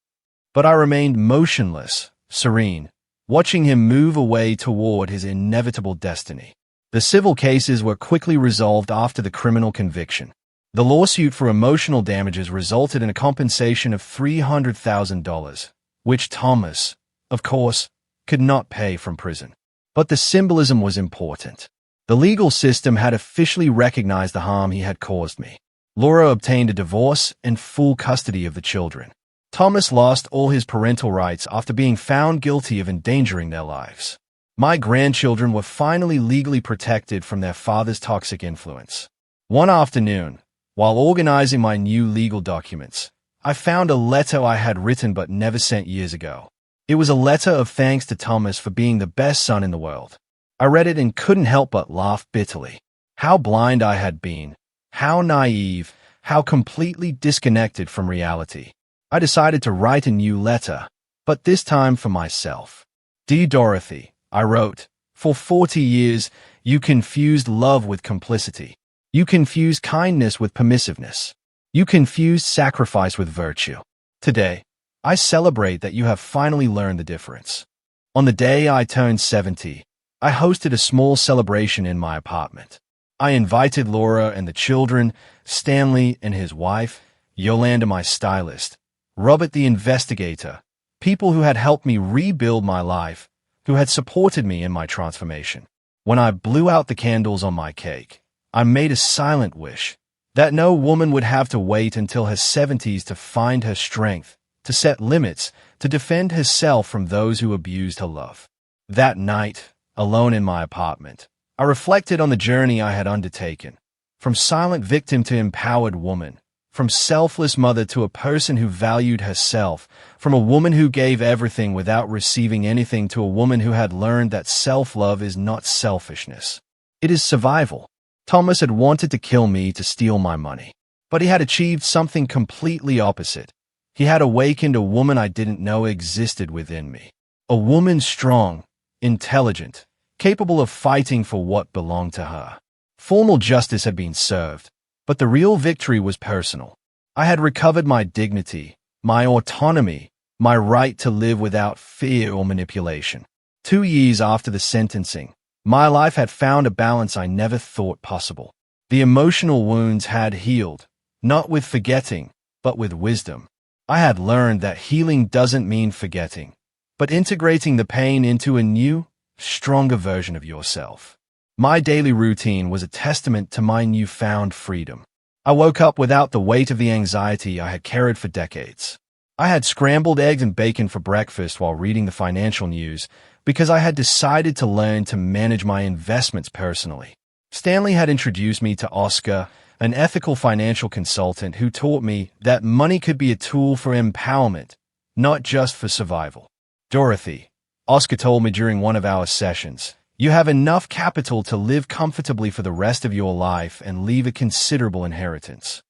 But I remained motionless, serene, watching him move away toward his inevitable destiny. The civil cases were quickly resolved after the criminal conviction. The lawsuit for emotional damages resulted in a compensation of $300,000, which Thomas, of course, could not pay from prison. But the symbolism was important. The legal system had officially recognized the harm he had caused me. Laura obtained a divorce and full custody of the children. Thomas lost all his parental rights after being found guilty of endangering their lives. My grandchildren were finally legally protected from their father's toxic influence. One afternoon, while organizing my new legal documents, I found a letter I had written but never sent years ago. It was a letter of thanks to Thomas for being the best son in the world. I read it and couldn't help but laugh bitterly. How blind I had been, how naive, how completely disconnected from reality. I decided to write a new letter, but this time for myself. "Dear Dorothy," I wrote, "for 40 years, you confused love with complicity. You confused kindness with permissiveness. You confused sacrifice with virtue. Today, I celebrate that you have finally learned the difference." On the day I turned 70, I hosted a small celebration in my apartment. I invited Laura and the children, Stanley and his wife, Yolanda my stylist, Robert the investigator, people who had helped me rebuild my life, who had supported me in my transformation. When I blew out the candles on my cake, I made a silent wish that no woman would have to wait until her 70s to find her strength, to set limits, to defend herself from those who abused her love. That night, alone in my apartment, I reflected on the journey I had undertaken, from silent victim to empowered woman, from selfless mother to a person who valued herself, from a woman who gave everything without receiving anything to a woman who had learned that self-love is not selfishness. It is survival. Thomas had wanted to kill me to steal my money, but he had achieved something completely opposite. He had awakened a woman I didn't know existed within me. A woman strong, intelligent, capable of fighting for what belonged to her. Formal justice had been served, but the real victory was personal. I had recovered my dignity, my autonomy, my right to live without fear or manipulation. 2 years after the sentencing, my life had found a balance I never thought possible. The emotional wounds had healed, not with forgetting, but with wisdom. I had learned that healing doesn't mean forgetting, but integrating the pain into a new, stronger version of yourself. My daily routine was a testament to my newfound freedom. I woke up without the weight of the anxiety I had carried for decades. I had scrambled eggs and bacon for breakfast while reading the financial news because I had decided to learn to manage my investments personally. Stanley had introduced me to Oscar, an ethical financial consultant who taught me that money could be a tool for empowerment, not just for survival. "Dorothy," Oscar told me during one of our sessions, "you have enough capital to live comfortably for the rest of your life and leave a considerable inheritance."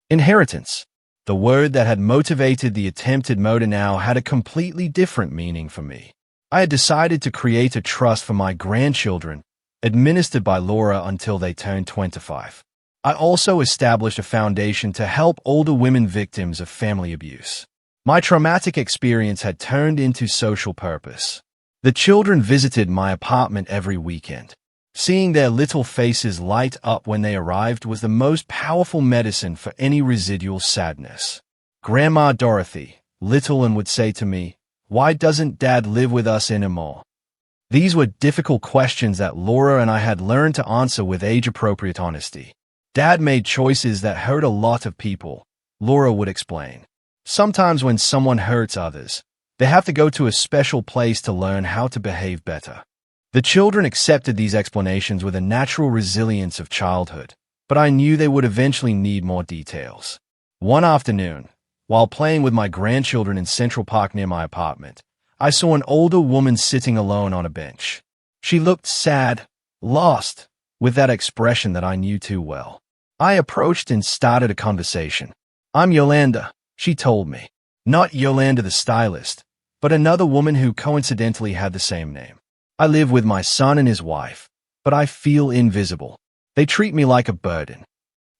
Inheritance. The word that had motivated the attempted murder now had a completely different meaning for me. I had decided to create a trust for my grandchildren, administered by Laura until they turned 25. I also established a foundation to help older women victims of family abuse. My traumatic experience had turned into social purpose. The children visited my apartment every weekend. Seeing their little faces light up when they arrived was the most powerful medicine for any residual sadness. Grandma Dorothy, little and would say to me, "Why doesn't Dad live with us anymore?" These were difficult questions that Laura and I had learned to answer with age-appropriate honesty. Dad made choices that hurt a lot of people, Laura would explain. Sometimes when someone hurts others, they have to go to a special place to learn how to behave better. The children accepted these explanations with a natural resilience of childhood, but I knew they would eventually need more details. One afternoon, while playing with my grandchildren in Central Park near my apartment, I saw an older woman sitting alone on a bench. She looked sad, lost, with that expression that I knew too well. I approached and started a conversation. "I'm Yolanda," she told me. Not Yolanda the stylist, but another woman who coincidentally had the same name. "I live with my son and his wife, but I feel invisible. They treat me like a burden."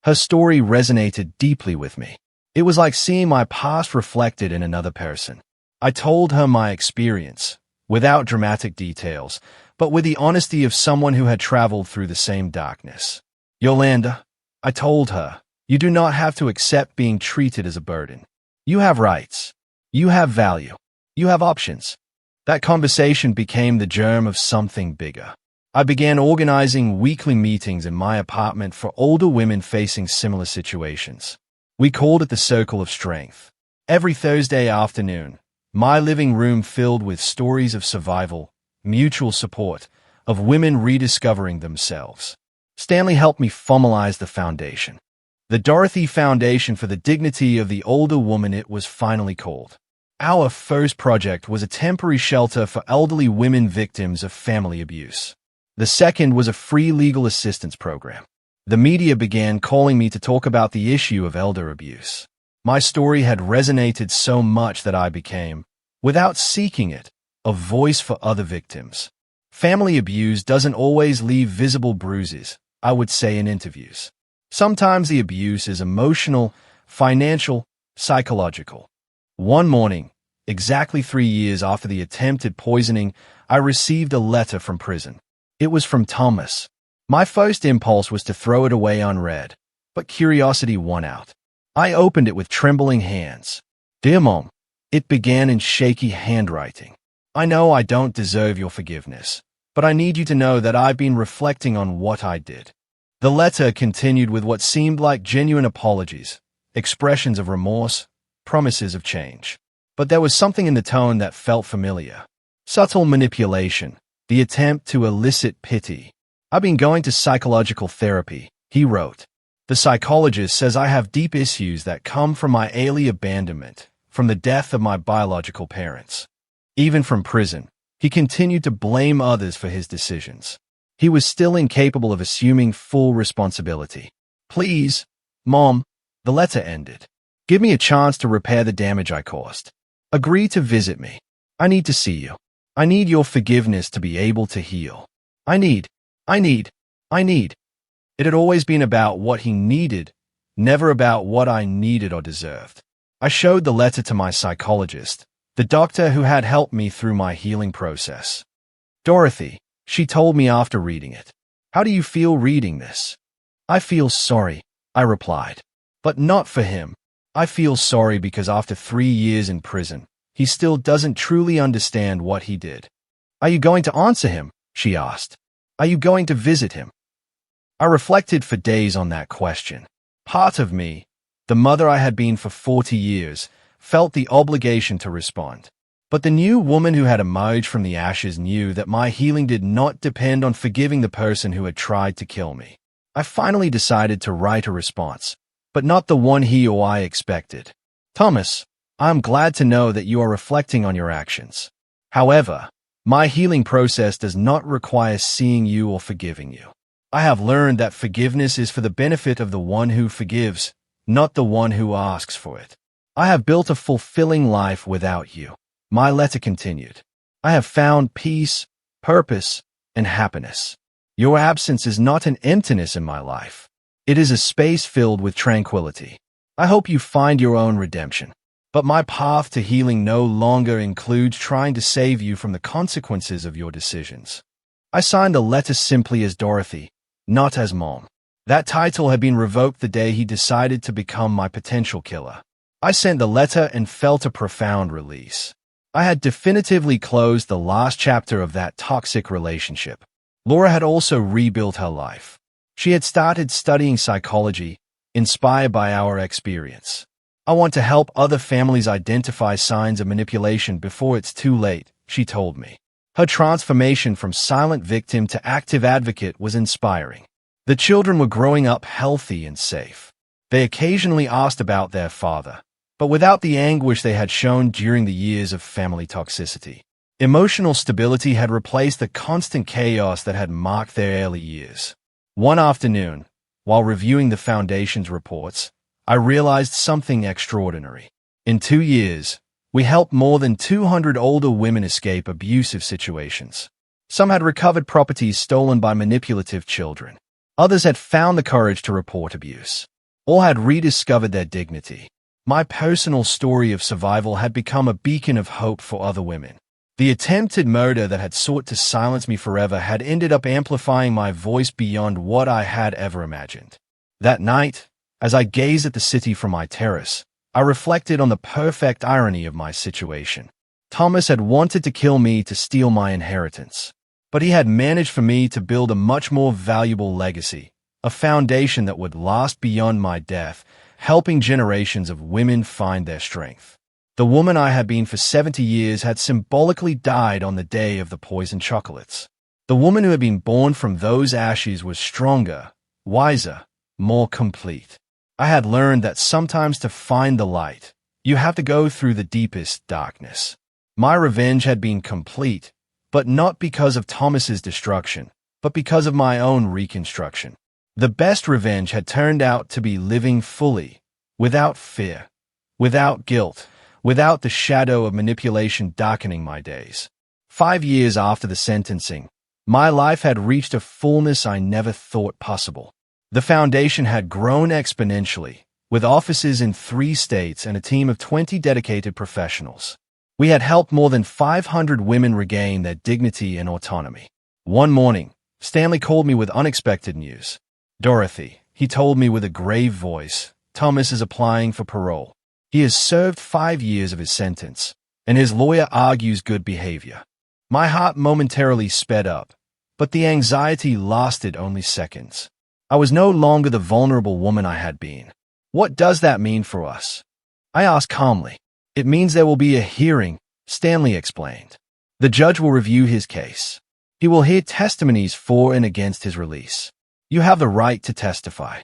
Her story resonated deeply with me. It was like seeing my past reflected in another person. I told her my experience, without dramatic details, but with the honesty of someone who had traveled through the same darkness. "Yolanda," I told her, "you do not have to accept being treated as a burden. You have rights. You have value. You have options." That conversation became the germ of something bigger. I began organizing weekly meetings in my apartment for older women facing similar situations. We called it the Circle of Strength. Every Thursday afternoon, my living room filled with stories of survival, mutual support, of women rediscovering themselves. Stanley helped me formalize the foundation. The Dorothy Foundation for the Dignity of the Older Woman, it was finally called. Our first project was a temporary shelter for elderly women victims of family abuse. The second was a free legal assistance program. The media began calling me to talk about the issue of elder abuse. My story had resonated so much that I became, without seeking it, a voice for other victims. Family abuse doesn't always leave visible bruises, I would say in interviews. Sometimes the abuse is emotional, financial, psychological. One morning, exactly 3 years after the attempted poisoning, I received a letter from prison. It was from Thomas. My first impulse was to throw it away unread, but curiosity won out. I opened it with trembling hands. "Dear Mom," it began in shaky handwriting. "I know I don't deserve your forgiveness, but I need you to know that I've been reflecting on what I did." The letter continued with what seemed like genuine apologies, expressions of remorse, promises of change. But there was something in the tone that felt familiar. Subtle manipulation, the attempt to elicit pity. "I've been going to psychological therapy," he wrote. "The psychologist says I have deep issues that come from my early abandonment, from the death of my biological parents." Even from prison, he continued to blame others for his decisions. He was still incapable of assuming full responsibility. "Please, Mom," the letter ended. "Give me a chance to repair the damage I caused. Agree to visit me. I need to see you. I need your forgiveness to be able to heal. I need. It had always been about what he needed, never about what I needed or deserved. I showed the letter to my psychologist, the doctor who had helped me through my healing process. "Dorothy," she told me after reading it, "how do you feel reading this?" "I feel sorry," I replied. "But not for him. I feel sorry because after 3 years in prison, he still doesn't truly understand what he did." "Are you going to answer him?" she asked. "Are you going to visit him?" I reflected for days on that question. Part of me, the mother I had been for 40 years, felt the obligation to respond. But the new woman who had emerged from the ashes knew that my healing did not depend on forgiving the person who had tried to kill me. I finally decided to write a response, but not the one he or I expected. "Thomas, I'm glad to know that you are reflecting on your actions. However, my healing process does not require seeing you or forgiving you. I have learned that forgiveness is for the benefit of the one who forgives, not the one who asks for it. I have built a fulfilling life without you." My letter continued. "I have found peace, purpose, and happiness. Your absence is not an emptiness in my life. It is a space filled with tranquility. I hope you find your own redemption. But my path to healing no longer includes trying to save you from the consequences of your decisions. I signed the letter simply as Dorothy, not as Mom. That title had been revoked the day he decided to become my potential killer. I sent the letter and felt a profound release. I had definitively closed the last chapter of that toxic relationship. Laura had also rebuilt her life. She had started studying psychology, inspired by our experience. I want to help other families identify signs of manipulation before it's too late, she told me. Her transformation from silent victim to active advocate was inspiring. The children were growing up healthy and safe. They occasionally asked about their father, but without the anguish they had shown during the years of family toxicity. Emotional stability had replaced the constant chaos that had marked their early years. One afternoon, while reviewing the Foundation's reports, I realized something extraordinary. In 2 years, we helped more than 200 older women escape abusive situations. Some had recovered properties stolen by manipulative children. Others had found the courage to report abuse. All had rediscovered their dignity. My personal story of survival had become a beacon of hope for other women. The attempted murder that had sought to silence me forever had ended up amplifying my voice beyond what I had ever imagined. That night, as I gazed at the city from my terrace, I reflected on the perfect irony of my situation. Thomas had wanted to kill me to steal my inheritance, but he had managed for me to build a much more valuable legacy, a foundation that would last beyond my death, helping generations of women find their strength. The woman I had been for 70 years had symbolically died on the day of the poisoned chocolates. The woman who had been born from those ashes was stronger, wiser, more complete. I had learned that sometimes to find the light, you have to go through the deepest darkness. My revenge had been complete, but not because of Thomas's destruction, but because of my own reconstruction. The best revenge had turned out to be living fully, without fear, without guilt, without the shadow of manipulation darkening my days. 5 years after the sentencing, my life had reached a fullness I never thought possible. The Foundation had grown exponentially, with offices in 3 states and a team of 20 dedicated professionals. We had helped more than 500 women regain their dignity and autonomy. One morning, Stanley called me with unexpected news. "Dorothy," he told me with a grave voice, "Thomas is applying for parole. He has served 5 years of his sentence, and his lawyer argues good behavior." My heart momentarily sped up, but the anxiety lasted only seconds. I was no longer the vulnerable woman I had been. "What does that mean for us?" I asked calmly. "It means there will be a hearing," Stanley explained. "The judge will review his case. He will hear testimonies for and against his release. You have the right to testify."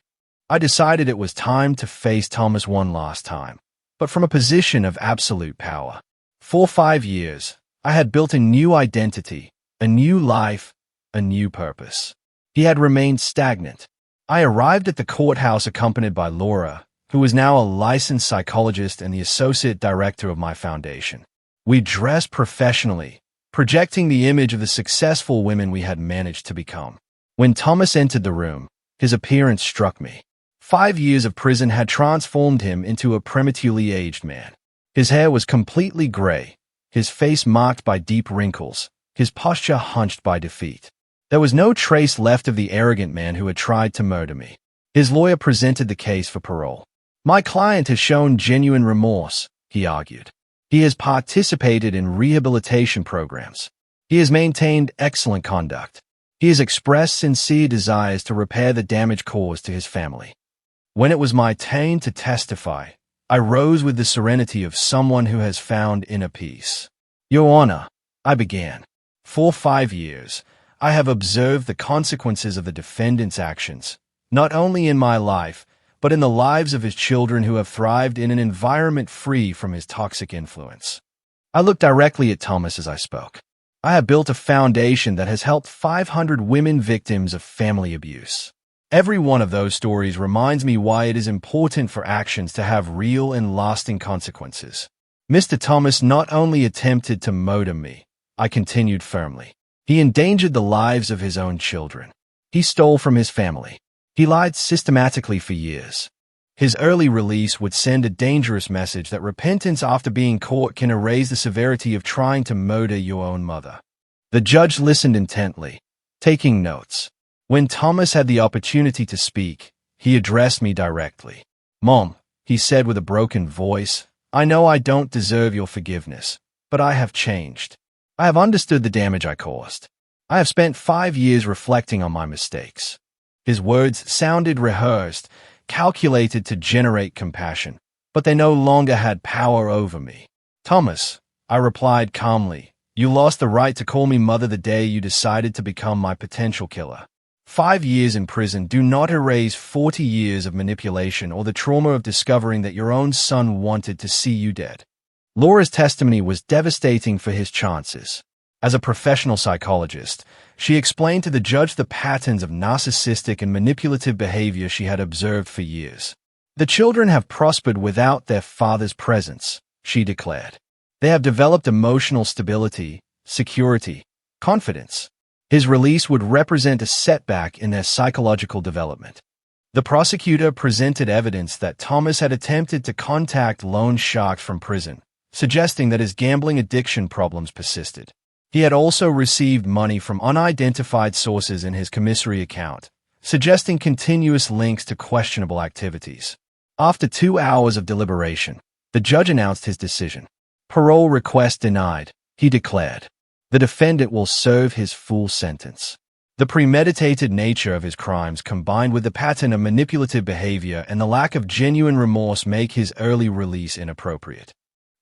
I decided it was time to face Thomas one last time, but from a position of absolute power. For 5 years, I had built a new identity, a new life, a new purpose. He had remained stagnant. I arrived at the courthouse accompanied by Laura, who was now a licensed psychologist and the associate director of my foundation. We dressed professionally, projecting the image of the successful women we had managed to become. When Thomas entered the room, his appearance struck me. 5 years of prison had transformed him into a prematurely aged man. His hair was completely gray, his face marked by deep wrinkles, his posture hunched by defeat. There was no trace left of the arrogant man who had tried to murder me. His lawyer presented the case for parole. "My client has shown genuine remorse," he argued. "He has participated in rehabilitation programs. He has maintained excellent conduct. He has expressed sincere desires to repair the damage caused to his family." When it was my turn to testify, I rose with the serenity of someone who has found inner peace. "Your Honor," I began, "for 5 years, I have observed the consequences of the defendant's actions, not only in my life, but in the lives of his children who have thrived in an environment free from his toxic influence." I looked directly at Thomas as I spoke. "I have built a foundation that has helped 500 women victims of family abuse. Every one of those stories reminds me why it is important for actions to have real and lasting consequences. Mr. Thomas not only attempted to murder me," I continued firmly. "He endangered the lives of his own children. He stole from his family. He lied systematically for years. His early release would send a dangerous message that repentance after being caught can erase the severity of trying to murder your own mother." The judge listened intently, taking notes. When Thomas had the opportunity to speak, he addressed me directly. "Mom," he said with a broken voice, "I know I don't deserve your forgiveness, but I have changed. I have understood the damage I caused. I have spent 5 years reflecting on my mistakes." His words sounded rehearsed, calculated to generate compassion, but they no longer had power over me. "Thomas," I replied calmly, "you lost the right to call me mother the day you decided to become my potential killer. 5 years in prison do not erase 40 years of manipulation or the trauma of discovering that your own son wanted to see you dead." Laura's testimony was devastating for his chances. As a professional psychologist, she explained to the judge the patterns of narcissistic and manipulative behavior she had observed for years. "The children have prospered without their father's presence," she declared. "They have developed emotional stability, security, confidence." His release would represent a setback in their psychological development. The prosecutor presented evidence that Thomas had attempted to contact loan sharks from prison, suggesting that his gambling addiction problems persisted. He had also received money from unidentified sources in his commissary account, suggesting continuous links to questionable activities. After 2 hours of deliberation, the judge announced his decision. "Parole request denied," he declared. "The defendant will serve his full sentence." The premeditated nature of his crimes combined with the pattern of manipulative behavior and the lack of genuine remorse make his early release inappropriate.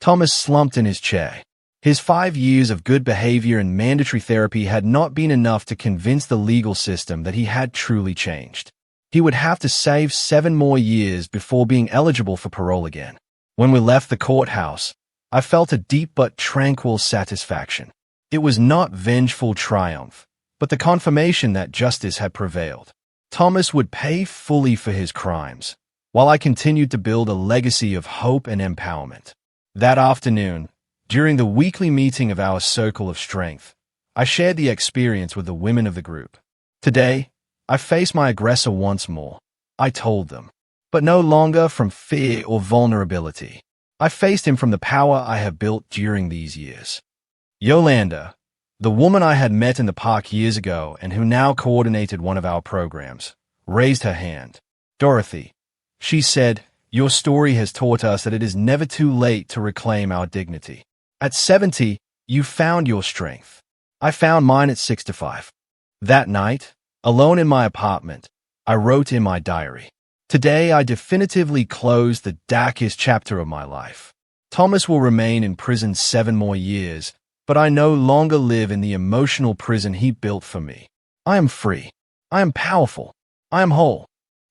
Thomas slumped in his chair. His 5 years of good behavior and mandatory therapy had not been enough to convince the legal system that he had truly changed. He would have to save 7 more years before being eligible for parole again. When we left the courthouse, I felt a deep but tranquil satisfaction. It was not vengeful triumph, but the confirmation that justice had prevailed. Thomas would pay fully for his crimes, while I continued to build a legacy of hope and empowerment. That afternoon, during the weekly meeting of our Circle of Strength, I shared the experience with the women of the group. "Today, I face my aggressor once more," I told them, "but no longer from fear or vulnerability. I faced him from the power I have built during these years." Yolanda, the woman I had met in the park years ago and who now coordinated one of our programs, raised her hand. "Dorothy," she said, "your story has taught us that it is never too late to reclaim our dignity. At 70, you found your strength. I found mine at 65. That night, alone in my apartment, I wrote in my diary, 'Today I definitively closed the darkest chapter of my life.' Thomas will remain in prison 7 more years, but I no longer live in the emotional prison he built for me. I am free. I am powerful. I am whole."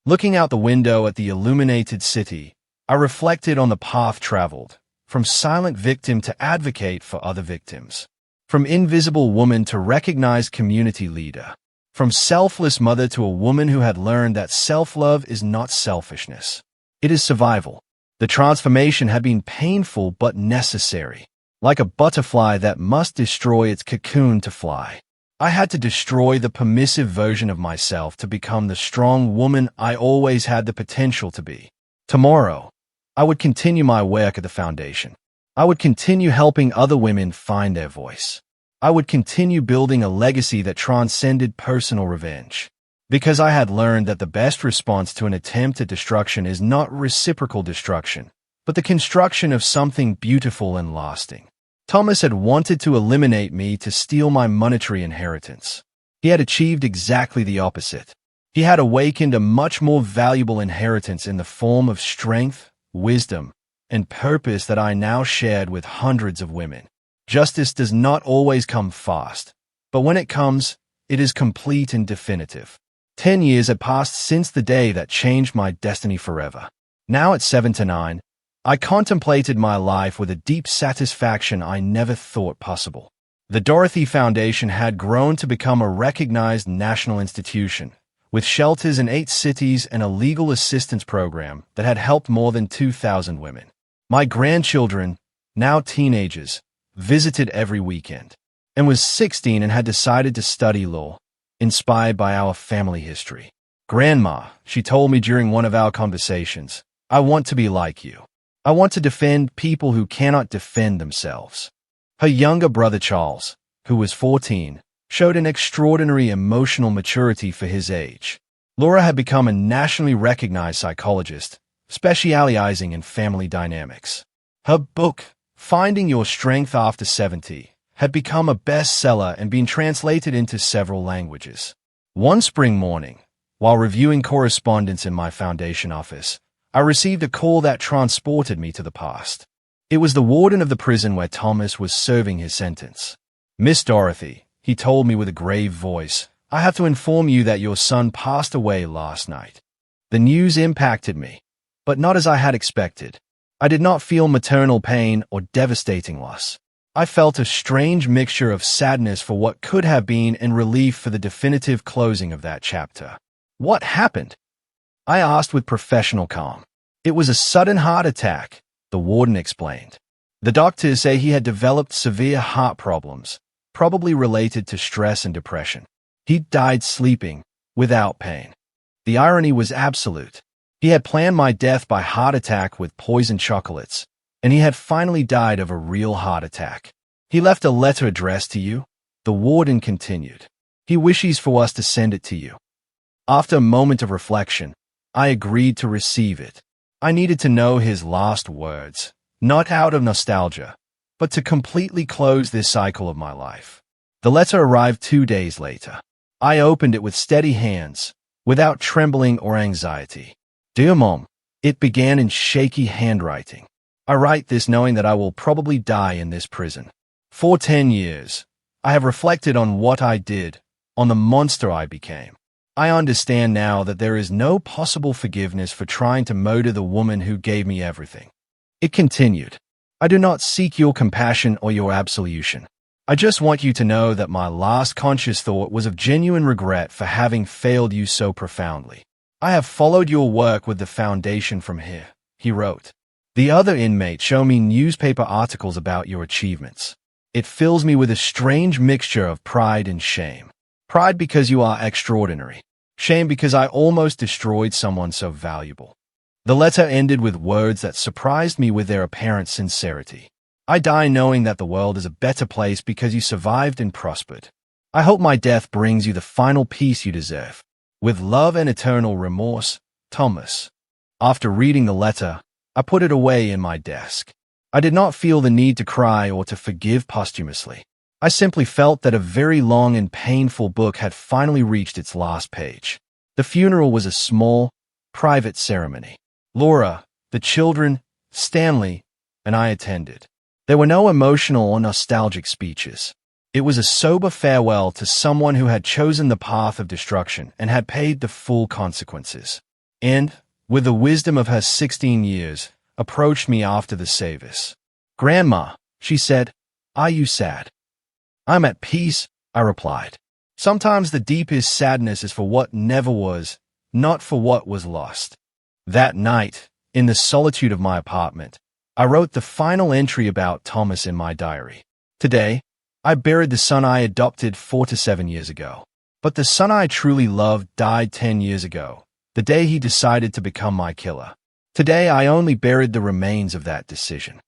Looking out the window at the illuminated city, I reflected on the path traveled, from silent victim to advocate for other victims, from invisible woman to recognized community leader, from selfless mother to a woman who had learned that self-love is not selfishness. It is survival. The transformation had been painful but necessary, like a butterfly that must destroy its cocoon to fly. I had to destroy the permissive version of myself to become the strong woman I always had the potential to be. Tomorrow, I would continue my work at the foundation. I would continue helping other women find their voice. I would continue building a legacy that transcended personal revenge. Because I had learned that the best response to an attempt at destruction is not reciprocal destruction, but the construction of something beautiful and lasting. Thomas had wanted to eliminate me to steal my monetary inheritance. He had achieved exactly the opposite. He had awakened a much more valuable inheritance in the form of strength, wisdom, and purpose that I now shared with hundreds of women. Justice does not always come fast, but when it comes, it is complete and definitive. 10 years had passed since the day that changed my destiny forever. Now at 79, I contemplated my life with a deep satisfaction I never thought possible. The Dorothy Foundation had grown to become a recognized national institution, with shelters in 8 cities and a legal assistance program that had helped more than 2,000 women. My grandchildren, now teenagers, visited every weekend, and was 16 and had decided to study law, inspired by our family history. "Grandma," she told me during one of our conversations, "I want to be like you. I want to defend people who cannot defend themselves." Her younger brother Charles, who was 14, showed an extraordinary emotional maturity for his age. Laura had become a nationally recognized psychologist, specializing in family dynamics. Her book, Finding Your Strength After 70, had become a bestseller and been translated into several languages. One spring morning, while reviewing correspondence in my foundation office, I received a call that transported me to the past. It was the warden of the prison where Thomas was serving his sentence. "Miss Dorothy," he told me with a grave voice, "I have to inform you that your son passed away last night." The news impacted me, but not as I had expected. I did not feel maternal pain or devastating loss. I felt a strange mixture of sadness for what could have been and relief for the definitive closing of that chapter. "What happened?" I asked with professional calm. "It was a sudden heart attack," the warden explained. "The doctors say he had developed severe heart problems, probably related to stress and depression. He died sleeping, without pain." The irony was absolute. He had planned my death by heart attack with poisoned chocolates, and he had finally died of a real heart attack. "He left a letter addressed to you," the warden continued. "He wishes for us to send it to you." After a moment of reflection, I agreed to receive it. I needed to know his last words, not out of nostalgia, but to completely close this cycle of my life. The letter arrived 2 days later. I opened it with steady hands, without trembling or anxiety. "Dear Mom," it began in shaky handwriting. "I write this knowing that I will probably die in this prison. For 10 years, I have reflected on what I did, on the monster I became. I understand now that there is no possible forgiveness for trying to murder the woman who gave me everything." It continued, "I do not seek your compassion or your absolution. I just want you to know that my last conscious thought was of genuine regret for having failed you so profoundly. I have followed your work with the foundation from here," he wrote. "The other inmates show me newspaper articles about your achievements. It fills me with a strange mixture of pride and shame. Pride because you are extraordinary. Shame because I almost destroyed someone so valuable." The letter ended with words that surprised me with their apparent sincerity. "I die knowing that the world is a better place because you survived and prospered. I hope my death brings you the final peace you deserve. With love and eternal remorse, Thomas." After reading the letter, I put it away in my desk. I did not feel the need to cry or to forgive posthumously. I simply felt that a very long and painful book had finally reached its last page. The funeral was a small, private ceremony. Laura, the children, Stanley, and I attended. There were no emotional or nostalgic speeches. It was a sober farewell to someone who had chosen the path of destruction and had paid the full consequences. And, with the wisdom of her 16 years, approached me after the service. "Grandma," she said, "are you sad?" "I'm at peace," I replied. "Sometimes the deepest sadness is for what never was, not for what was lost." That night, in the solitude of my apartment, I wrote the final entry about Thomas in my diary. Today, I buried the son I adopted 4 to 7 years ago. But the son I truly loved died 10 years ago, the day he decided to become my killer. Today, I only buried the remains of that decision.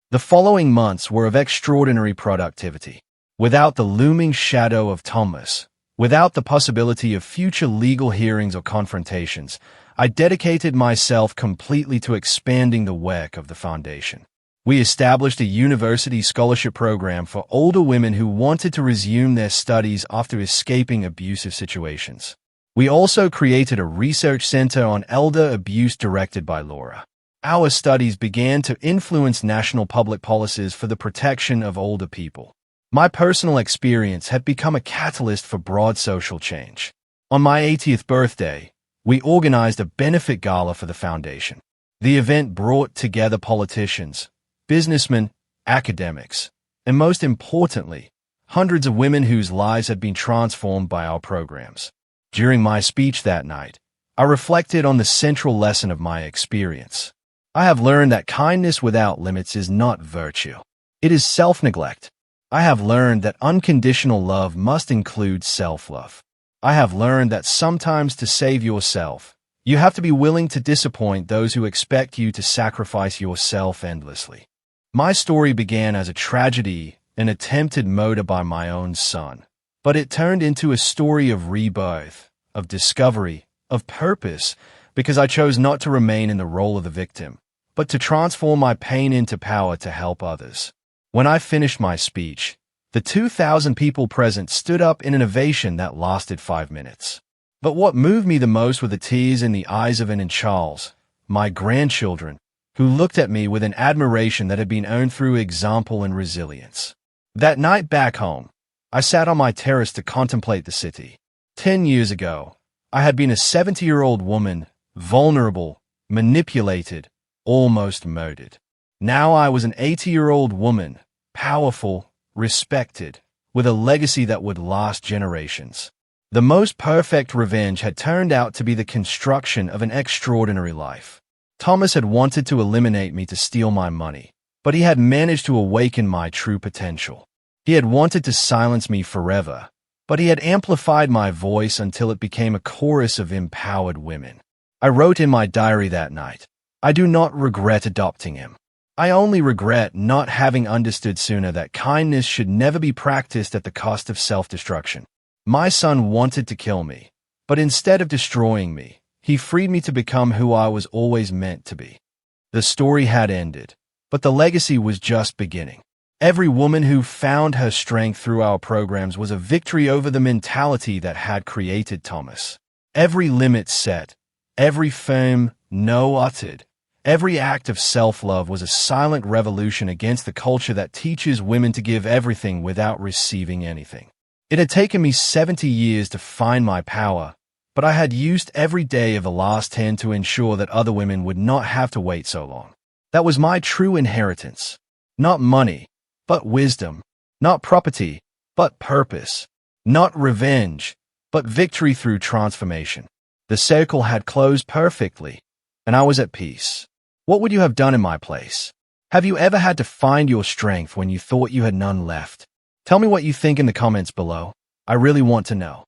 The following months were of extraordinary productivity. Without the looming shadow of Thomas, without the possibility of future legal hearings or confrontations, I dedicated myself completely to expanding the work of the foundation. We established a university scholarship program for older women who wanted to resume their studies after escaping abusive situations. We also created a research center on elder abuse directed by Laura. Our studies began to influence national public policies for the protection of older people. My personal experience had become a catalyst for broad social change. On my 80th birthday, we organized a benefit gala for the foundation. The event brought together politicians, businessmen, academics, and most importantly, hundreds of women whose lives had been transformed by our programs. During my speech that night, I reflected on the central lesson of my experience. I have learned that kindness without limits is not virtue. It is self-neglect. I have learned that unconditional love must include self-love. I have learned that sometimes to save yourself, you have to be willing to disappoint those who expect you to sacrifice yourself endlessly. My story began as a tragedy, an attempted murder by my own son. But it turned into a story of rebirth, of discovery, of purpose, because I chose not to remain in the role of the victim, but to transform my pain into power to help others. When I finished my speech, the 2,000 people present stood up in an ovation that lasted 5 minutes. But what moved me the most were the tears in the eyes of Anne and Charles, my grandchildren, who looked at me with an admiration that had been earned through example and resilience. That night back home, I sat on my terrace to contemplate the city. 10 years ago, I had been a 70-year-old woman, vulnerable, manipulated, almost murdered. Now I was an 80-year-old woman, powerful, respected, with a legacy that would last generations. The most perfect revenge had turned out to be the construction of an extraordinary life. Thomas had wanted to eliminate me to steal my money, but he had managed to awaken my true potential. He had wanted to silence me forever, but he had amplified my voice until it became a chorus of empowered women. I wrote in my diary that night, "I do not regret adopting him. I only regret not having understood sooner that kindness should never be practiced at the cost of self-destruction. My son wanted to kill me, but instead of destroying me, he freed me to become who I was always meant to be." The story had ended, but the legacy was just beginning. Every woman who found her strength through our programs was a victory over the mentality that had created Thomas. Every limit set, every firm no uttered, every act of self-love was a silent revolution against the culture that teaches women to give everything without receiving anything. It had taken me 70 years to find my power, but I had used every day of the last 10 to ensure that other women would not have to wait so long. That was my true inheritance. Not money, but wisdom. Not property, but purpose. Not revenge, but victory through transformation. The circle had closed perfectly, and I was at peace. What would you have done in my place? Have you ever had to find your strength when you thought you had none left? Tell me what you think in the comments below. I really want to know.